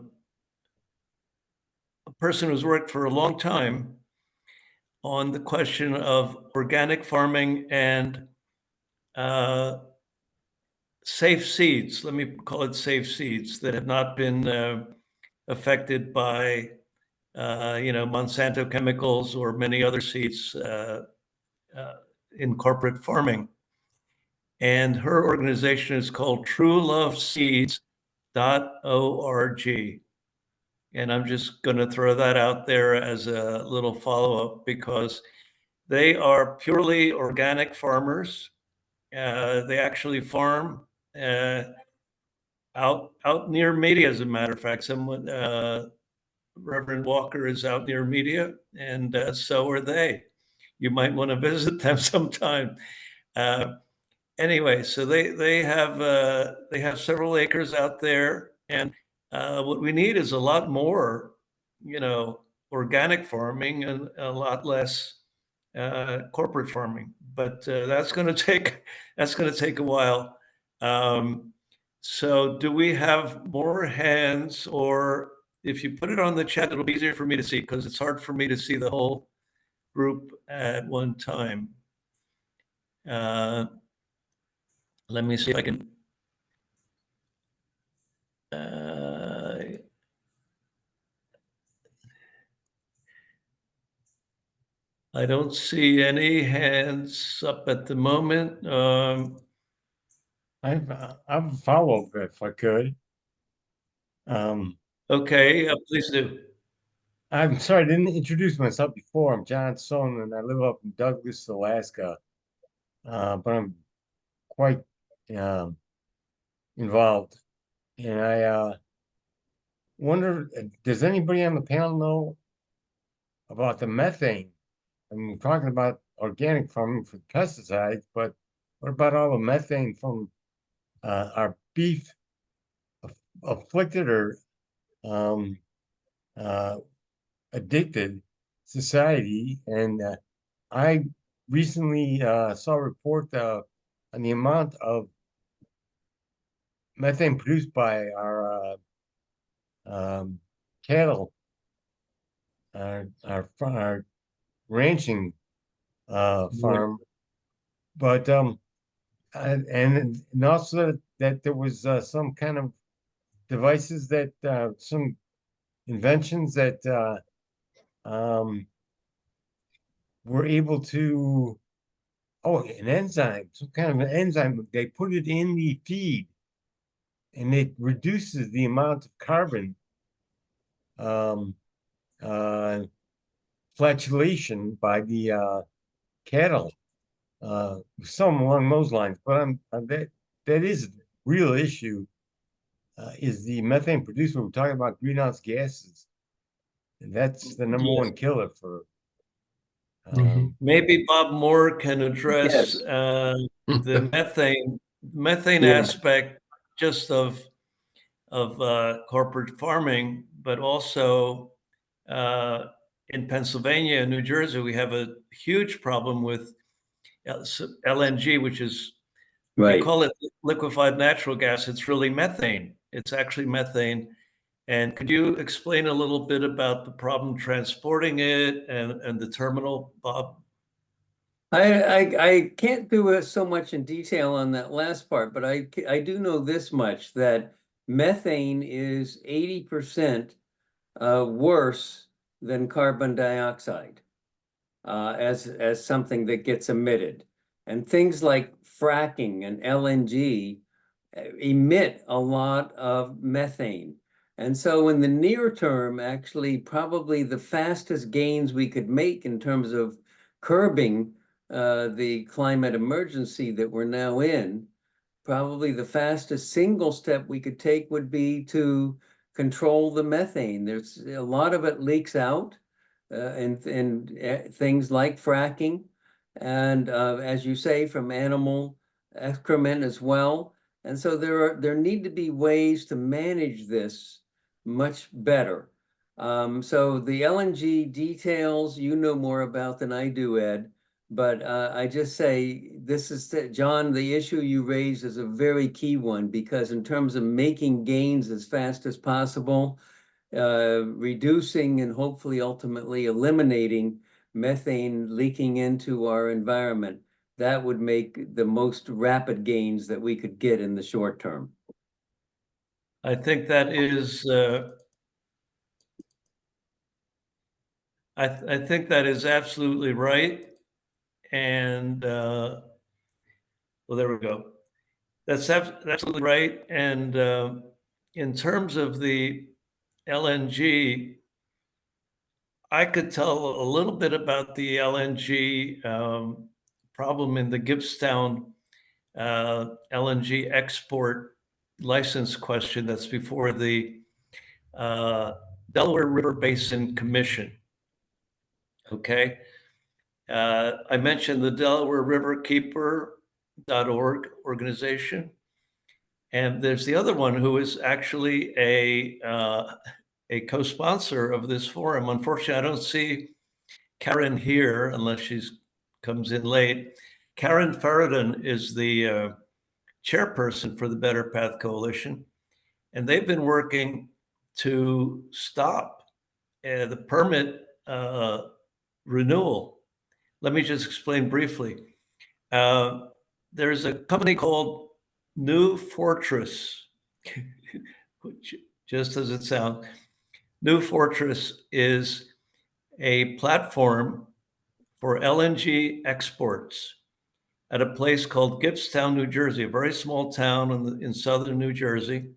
person who's worked for a long time on the question of organic farming and safe seeds. Let me call it safe seeds that have not been affected by Monsanto chemicals or many other seeds in corporate farming. And her organization is called trueloveseeds.org. And I'm just going to throw that out there as a little follow-up, because they are purely organic farmers. They actually farm out near Media, as a matter of fact. Someone, Reverend Walker is out near Media, and so are they. You might want to visit them sometime. Anyway, so they have several acres out there, and what we need is a lot more, organic farming and a lot less corporate farming. But that's going to take a while. So do we have more hands, or if you put it on the chat, it'll be easier for me to see, because it's hard for me to see the whole group at one time. Let me see if I can. I don't see any hands up at the moment. I've a follow-up if I could. Okay, please do. I'm sorry, I didn't introduce myself before. I'm John Sohn, and I live up in Douglas, Alaska. But I'm quite involved. And I wonder, does anybody on the panel know about the methane? I mean, we're talking about organic farming for pesticides, but what about all the methane from our beef afflicted or addicted society? And I recently saw a report on the amount of methane produced by our cattle, our ranching farm, but and also that there was some kind of devices that some inventions that were able to, an enzyme, some kind of an enzyme, they put it in the feed and it reduces the amount of carbon flatulation by the cattle, some along those lines. But that is a real issue, is the methane produced when we're talking about greenhouse gases. And that's the number one killer for. Maybe Bob Moore can address Yes. the methane Yeah. aspect, just of corporate farming, but also in Pennsylvania and New Jersey, we have a huge problem with LNG, which is, we Right. call it liquefied natural gas. It's really methane. It's actually methane. And could you explain a little bit about the problem transporting it and the terminal, Bob? I can't do so much in detail on that last part, but I do know this much, that methane is 80% worse than carbon dioxide as something that gets emitted. And things like fracking and LNG emit a lot of methane. And so in the near term, actually, probably the fastest gains we could make in terms of curbing the climate emergency that we're now in, probably the fastest single step we could take would be to control the methane. There's a lot of it leaks out in things like fracking, and as you say, from animal excrement as well. And so there need to be ways to manage this much better. So the LNG details you know more about than I do, Ed. But I just say, John, the issue you raised is a very key one, because in terms of making gains as fast as possible, reducing and hopefully ultimately eliminating methane leaking into our environment, that would make the most rapid gains that we could get in the short term. I think that is, I think that is absolutely right. And well, there we go. That's absolutely right. And in terms of the LNG, I could tell a little bit about the LNG problem in the Gibbstown LNG export license question that's before the Delaware River Basin Commission. Okay. I mentioned the Delaware River Keeper.org organization. And there's the other one who is actually a co-sponsor of this forum. Unfortunately, I don't see Karen here unless she comes in late. Karen Ferridan is the chairperson for the Better Path Coalition, and they've been working to stop the permit renewal. Let me just explain briefly. There's a company called New Fortress, which, just as it sounds, New Fortress is a platform for LNG exports at a place called Gibbstown, New Jersey, a very small town in southern New Jersey.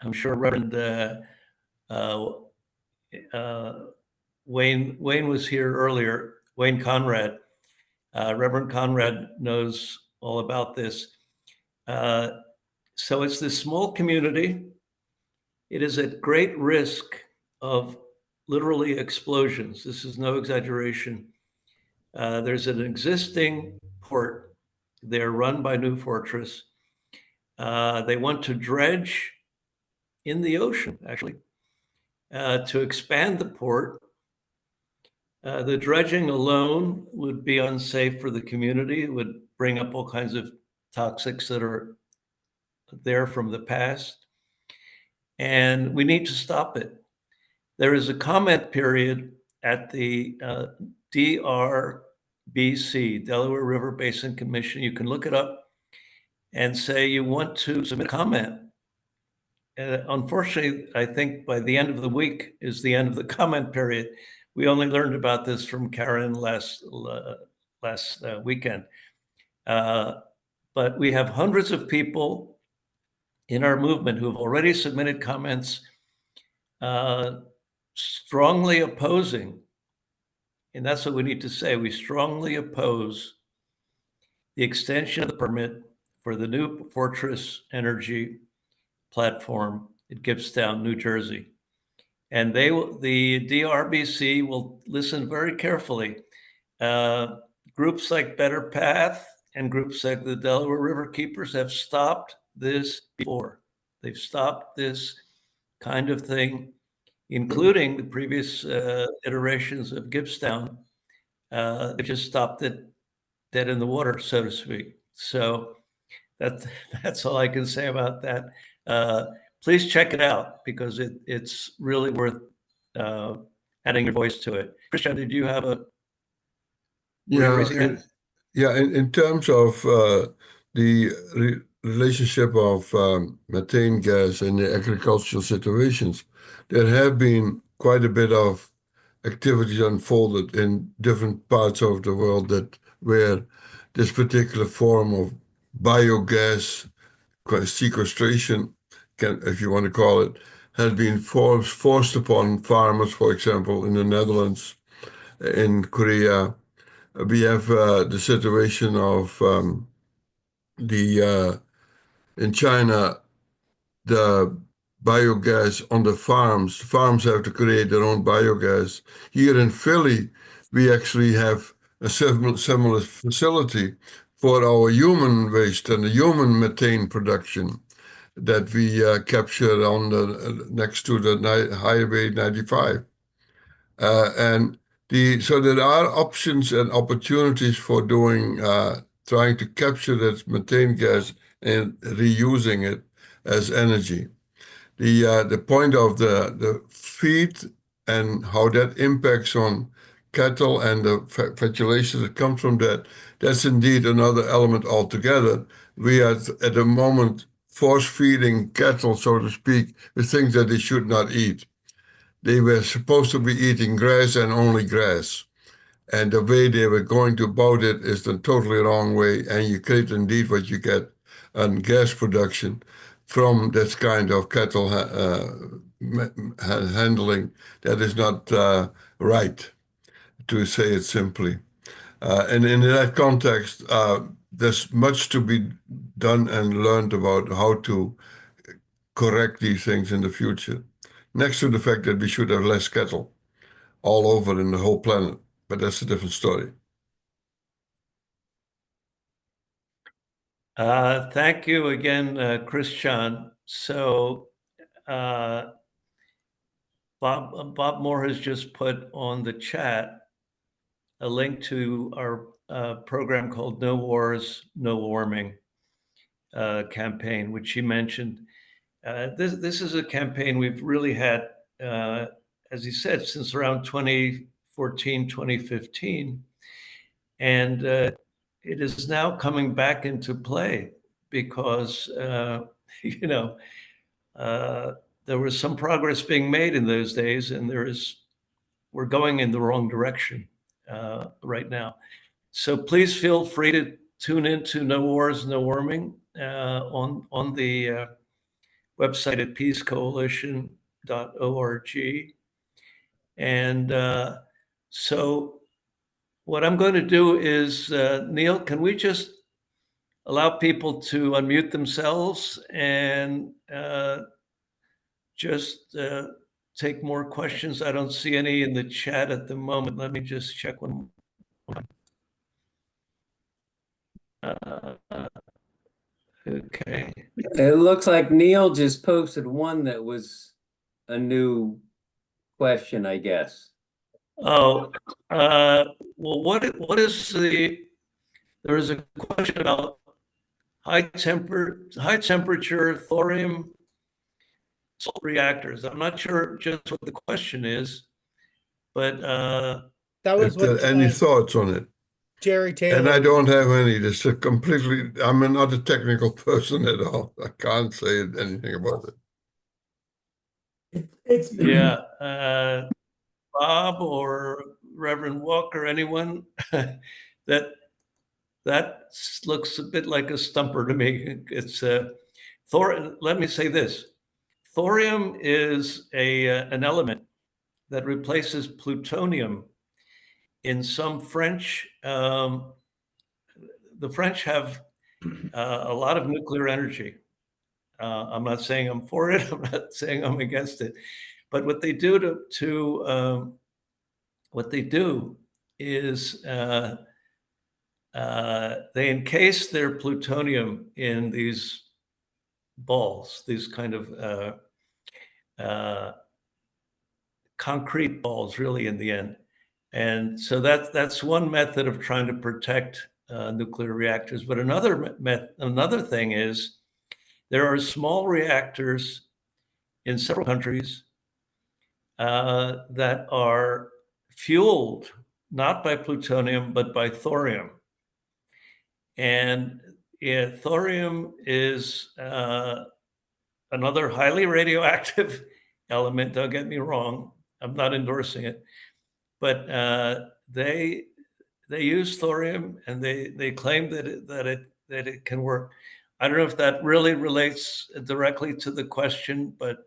I'm sure Reverend Wayne was here earlier, Wayne Conrad. Reverend Conrad knows all about this. So it's this small community. It is at great risk of literally explosions. This is no exaggeration. There's an existing port there run by New Fortress. They want to dredge in the ocean, actually, to expand the port. The dredging alone would be unsafe for the community. It would bring up all kinds of toxics that are there from the past. And we need to stop it. There is a comment period at the DRBC, Delaware River Basin Commission. You can look it up and say you want to submit a comment. Unfortunately, I think by the end of the week is the end of the comment period. We only learned about this from Karen last weekend. But we have hundreds of people in our movement who have already submitted comments strongly opposing, and that's what we need to say, we strongly oppose the extension of the permit for the New Fortress Energy platform at Gibbstown, New Jersey. And the DRBC will listen very carefully. Groups like Better Path and groups like the Delaware River Keepers have stopped this before. They've stopped this kind of thing, including the previous iterations of Gibbstown. They just stopped it dead in the water, so to speak. So that's all I can say about that. Please check it out because it's really worth adding your voice to it. Christiaan, did you have a? In terms of the relationship of methane gas in the agricultural situations, there have been quite a bit of activities unfolded in different parts of the world where this particular form of biogas sequestration, if you want to call it, has been forced upon farmers, for example, in the Netherlands, in Korea. We have the situation of in China, the biogas on the farms. Farms have to create their own biogas. Here in Philly, we actually have a similar facility for our human waste and the human methane production that we capture on the next to the Highway 95. So there are options and opportunities for trying to capture that methane gas and reusing it as energy. The point of the feed and how that impacts on cattle and the fertilization that comes from that's indeed another element altogether. We are at the moment force feeding cattle, so to speak, with things that they should not eat. They were supposed to be eating grass and only grass. And the way they were going about it is the totally wrong way. And you create indeed what you get, and gas production from this kind of cattle handling, that is not right, to say it simply. And in that context, there's much to be done and learned about how to correct these things in the future. Next to the fact that we should have less cattle all over in the whole planet, but that's a different story. Thank you again, Christiaan. So Bob Moore has just put on the chat a link to our program called No Wars, No Warming campaign, which he mentioned. This is a campaign we've really had, as he said, since around 2014, 2015. And it is now coming back into play because, you know, there was some progress being made in those days, and we're going in the wrong direction right now. So please feel free to tune into No Wars, No Warming on the website at peacecoalition.org. And so what I'm going to do is, Neil, can we just allow people to unmute themselves and just take more questions? I don't see any in the chat at the moment. Let me just check one. Okay. It looks like Neil just posted one that was a new question, I guess. Oh, well, what is there is a question about high temperature thorium salt reactors. I'm not sure just what the question is, but That was what Any thoughts on it? Jerry Taylor. And I don't have any. This is completely, I'm not a technical person at all. I can't say anything about it. yeah, Bob or Reverend Walker, anyone that looks a bit like a stumper to me. It's thorium. Let me say this: thorium is an element that replaces plutonium in some French. The French have a lot of nuclear energy. I'm not saying I'm for it. I'm not saying I'm against it. But what they do what they do is they encase their plutonium in these balls, these kind of concrete balls, really, in the end. And so that's one method of trying to protect nuclear reactors. But another thing is there are small reactors in several countries that are fueled not by plutonium, but by thorium. And thorium is another highly radioactive element. Don't get me wrong. I'm not endorsing it. But they use thorium, and they claim that it can work. I don't know if that really relates directly to the question, but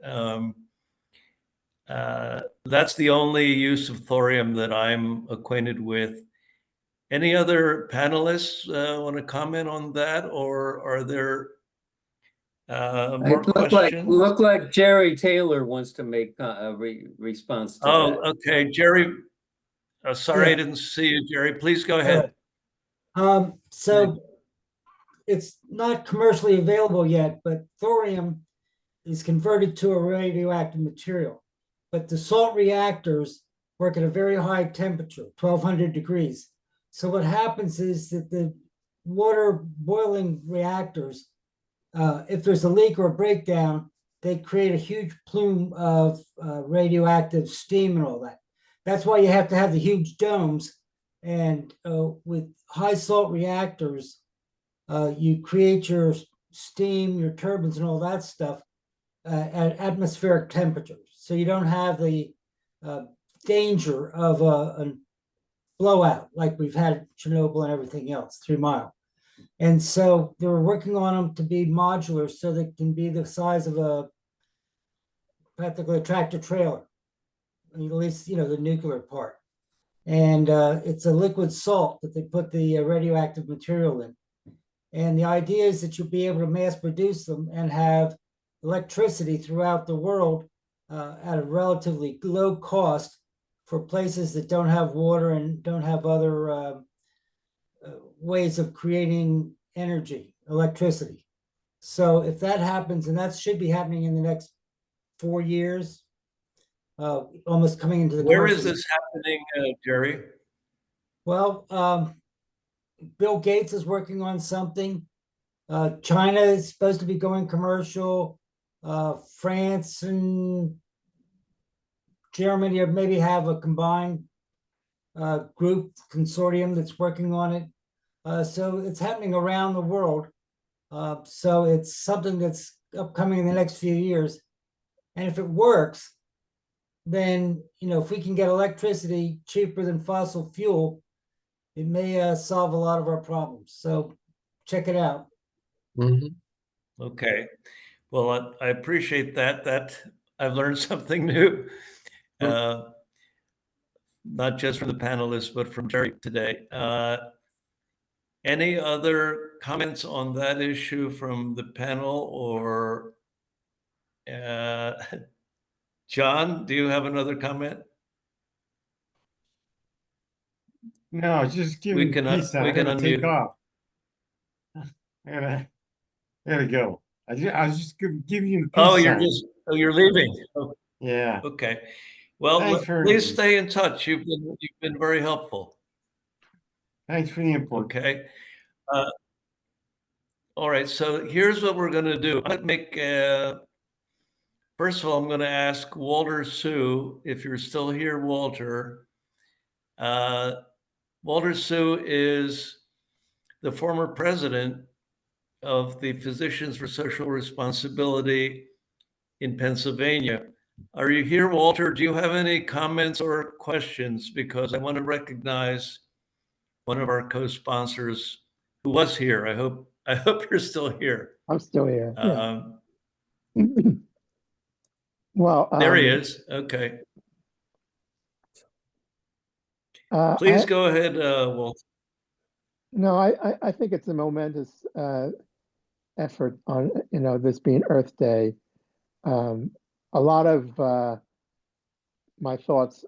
that's the only use of thorium that I'm acquainted with. Any other panelists want to comment on that, or are there more questions? Look like Jerry Taylor wants to make a response to that. Oh, okay, Jerry. Sorry, Yeah. I didn't see you, Jerry. Please go ahead. So it's not commercially available yet, but thorium is converted to a radioactive material. But the salt reactors work at a very high temperature, 1200 degrees. So what happens is that the water boiling reactors, if there's a leak or a breakdown, they create a huge plume of radioactive steam and all that. That's why you have to have the huge domes. And with high salt reactors, you create your steam, your turbines, and all that stuff at atmospheric temperatures. So you don't have the danger of a blowout like we've had at Chernobyl and everything else, 3 Mile. And so they're working on them to be modular so they can be the size of a practically a tractor trailer, at least, the nuclear part. And it's a liquid salt that they put the radioactive material in. And the idea is that you'll be able to mass produce them and have electricity throughout the world at a relatively low cost for places that don't have water and don't have other ways of creating energy, electricity. So if that happens, and that should be happening in the next 4 years, almost coming into the Where is commercial. this happening, Jerry? Well, Bill Gates is working on something. China is supposed to be going commercial. France and Germany or maybe have a combined group consortium that's working on it. So it's happening around the world. So it's something that's upcoming in the next few years. And if it works, then, if we can get electricity cheaper than fossil fuel, it may solve a lot of our problems. So check it out. Okay. Well, I appreciate that. That I've learned something new, not just from the panelists, but from Jerry today. Any other comments on that issue from the panel, or John, do you have another comment? No, just give We me can peace. I we can gotta take unmute. off. I gotta go. I was just giving you the peace Oh, sign. you're leaving. Oh, Yeah. okay. Well, Thanks for please everything. stay in touch. You've been very helpful. Thanks for the input. Okay. All right. So here's what we're going to do. I'm going to make. First of all, I'm going to ask Walter Sue, if you're still here, Walter. Walter Sue is the former president of the Physicians for Social Responsibility in Pennsylvania. Are you here, Walter? Do you have any comments or questions? Because I want to recognize one of our co-sponsors who was here. I hope you're still here. I'm still here. Yeah. Well, There he is. Okay. I Please go ahead, Walter. no, I think it's a momentous effort on this being Earth Day. A lot of my thoughts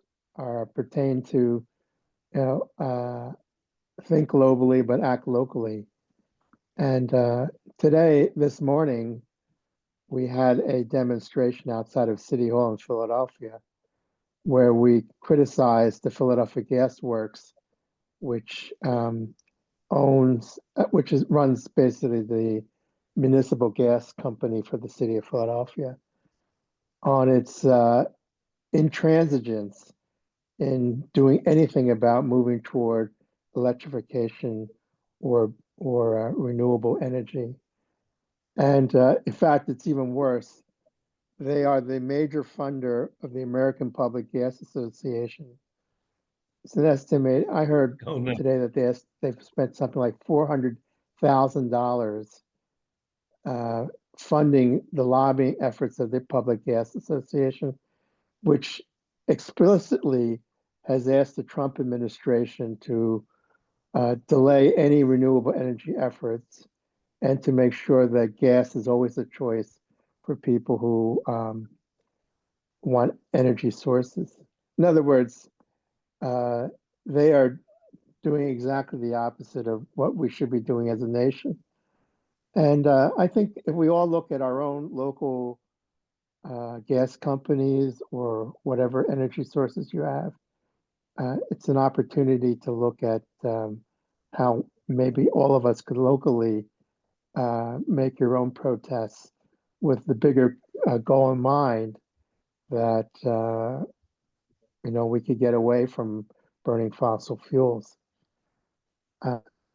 pertain to think globally but act locally. And this morning, we had a demonstration outside of City Hall in Philadelphia, where we criticized the Philadelphia Gas Works, which runs basically the municipal gas company for the city of Philadelphia, on its intransigence in doing anything about moving toward electrification or renewable energy. And in fact, it's even worse. They are the major funder of the American Public Gas Association. It's an estimate. I heard today that they've spent something like $400,000 funding the lobbying efforts of the Public Gas Association, which explicitly has asked the Trump administration to delay any renewable energy efforts and to make sure that gas is always a choice for people who want energy sources. In other words, they are doing exactly the opposite of what we should be doing as a nation. And I think if we all look at our own local gas companies or whatever energy sources you have, it's an opportunity to look at how maybe all of us could locally make your own protests with the bigger goal in mind that we could get away from burning fossil fuels.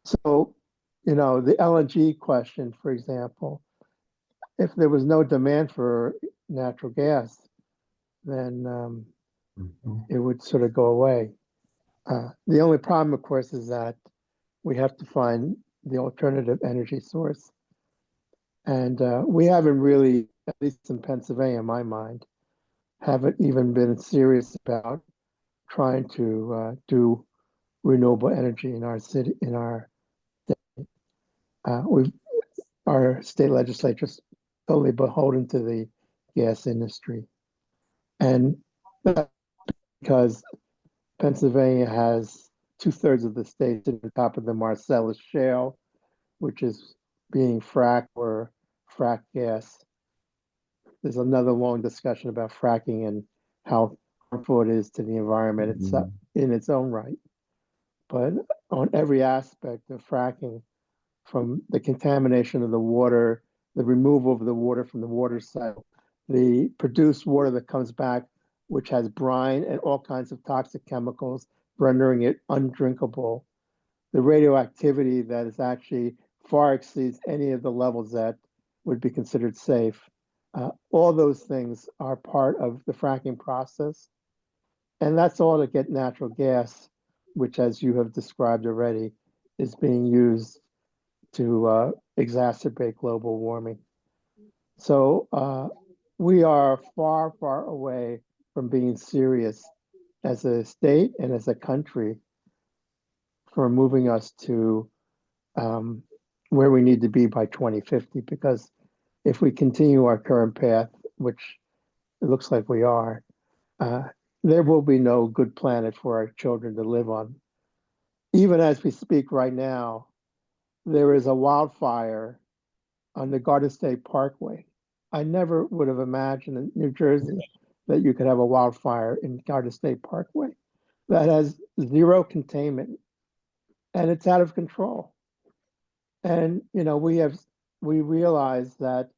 So the LNG question, for example, if there was no demand for natural gas, then it would sort of go away. The only problem, of course, is that we have to find the alternative energy source. And we haven't really, at least in Pennsylvania, in my mind, haven't even been serious about trying to do renewable energy in our city, in our our state legislature's totally beholden to the gas industry. And that's because Pennsylvania has 2/3 of the state at the top of the Marcellus Shale, which is being fracked or fracked gas. There's another long discussion about fracking and how harmful it is to the environment itself in its own right. But on every aspect of fracking, from the contamination of the water, the removal of the water from the water cycle, the produced water that comes back, which has brine and all kinds of toxic chemicals, rendering it undrinkable, the radioactivity that is actually far exceeds any of the levels that would be considered safe. All those things are part of the fracking process. And that's all to get natural gas, which, as you have described already, is being used to exacerbate global warming. So we are far, far away from being serious as a state and as a country for moving us to where we need to be by 2050. Because if we continue our current path, which it looks like we are, there will be no good planet for our children to live on. Even as we speak right now, there is a wildfire on the Garden State Parkway. I never would have imagined in New Jersey that you could have a wildfire in Garden State Parkway that has zero containment, and it's out of control. And you know, we realize that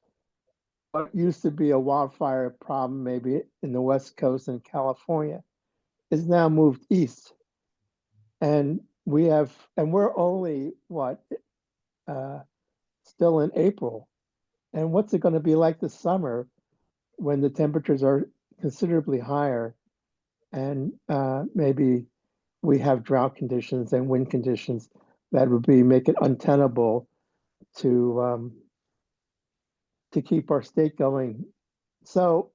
what used to be a wildfire problem maybe in the West Coast and California is now moved east. And we're only still in April. And what's it going to be like this summer when the temperatures are considerably higher and maybe we have drought conditions and wind conditions that would make it untenable to keep our state going. So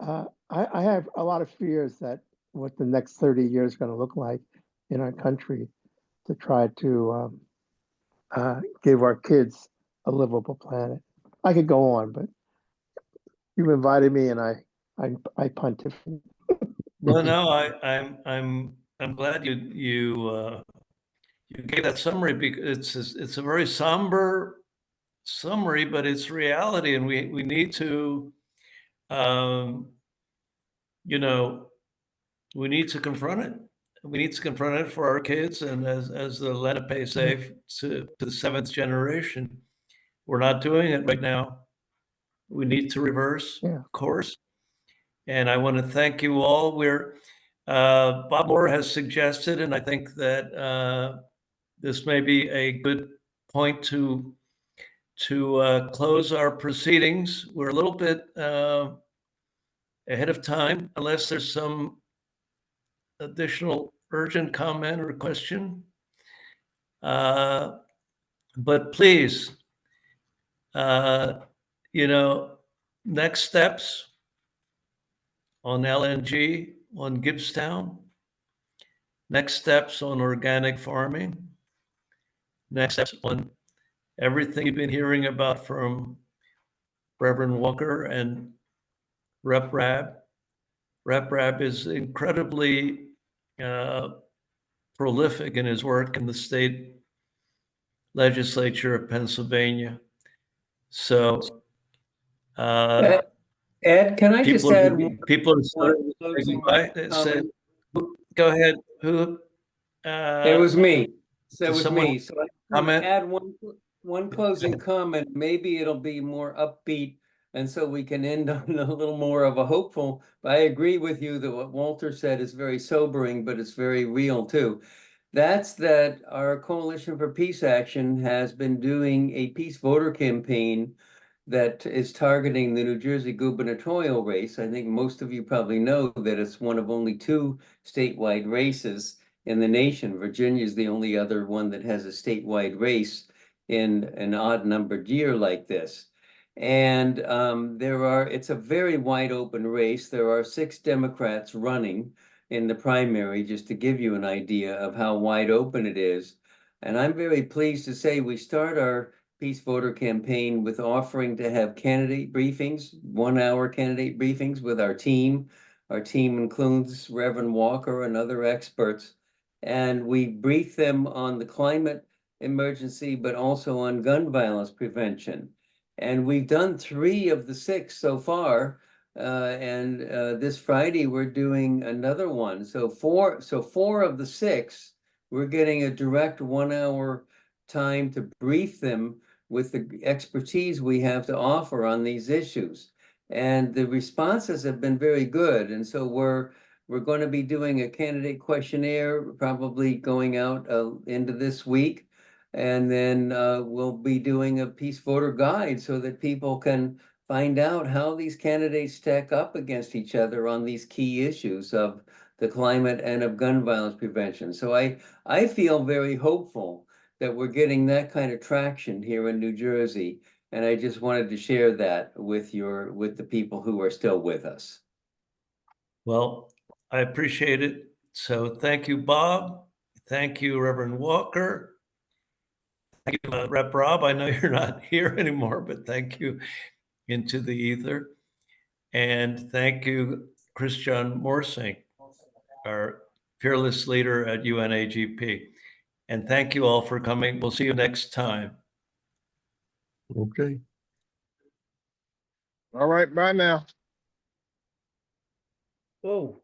I have a lot of fears that what the next 30 years is going to look like in our country to try to give our kids a livable planet. I could go on, but you invited me and I pontificated. No, I'm glad you gave that summary, because it's a very somber summary, but it's reality, and we need to, you know, we need to confront it. We need to confront it for our kids, and as the Lenape say, to the seventh generation. We're not doing it right now. We need to reverse course. And I want to thank you all. Bob Moore has suggested, and I think that this may be a good point to close our proceedings. We're a little bit ahead of time, unless there's some additional urgent comment or question. But please, you know, next steps on LNG, on Gibbstown, next steps on organic farming, next steps on everything you've been hearing about from Reverend Walker and Rep. Rabb. Rep. Rabb is incredibly prolific in his work in the state legislature of Pennsylvania. So Ed, can I just add people are closing said, go ahead. Who? It was me. So it was me. So I comment? add one closing comment. Maybe it'll be more upbeat, and so we can end on a little more of a hopeful. But I agree with you that what Walter said is very sobering, but it's very real too. That's that our Coalition for Peace Action has been doing a peace voter campaign that is targeting the New Jersey gubernatorial race. I think most of you probably know that it's one of only two statewide races. in the nation. Virginia is the only other one that has a statewide race in an odd numbered year like this. And it's a very wide open race. There are 6 Democrats running in the primary, just to give you an idea of how wide open it is. And I'm very pleased to say we start our Peace Voter campaign with offering to have candidate briefings, 1-hour candidate briefings with our team. Our team includes Reverend Walker and other experts. And we brief them on the climate emergency, but also on gun violence prevention. And we've done 3 of the 6 so far. And this Friday, we're doing another one. So 4 of the 6, we're getting a direct 1-hour time to brief them with the expertise we have to offer on these issues. And the responses have been very good. And so we're going to be doing a candidate questionnaire, probably going out into this week. And then we'll be doing a Peace Voter guide so that people can find out how these candidates stack up against each other on these key issues of the climate and of gun violence prevention. So I feel very hopeful that we're getting that kind of traction here in New Jersey. And I just wanted to share that with the people who are still with us. Well, I appreciate it. So thank you, Bob. Thank you, Reverend Walker. Thank you, Rep. Robb. I know you're not here anymore, but thank you into the ether. And thank you, Christiaan Morssink, our fearless leader at UNAGP. And thank you all for coming. We'll see you next time. Okay. All right, bye now. Oh.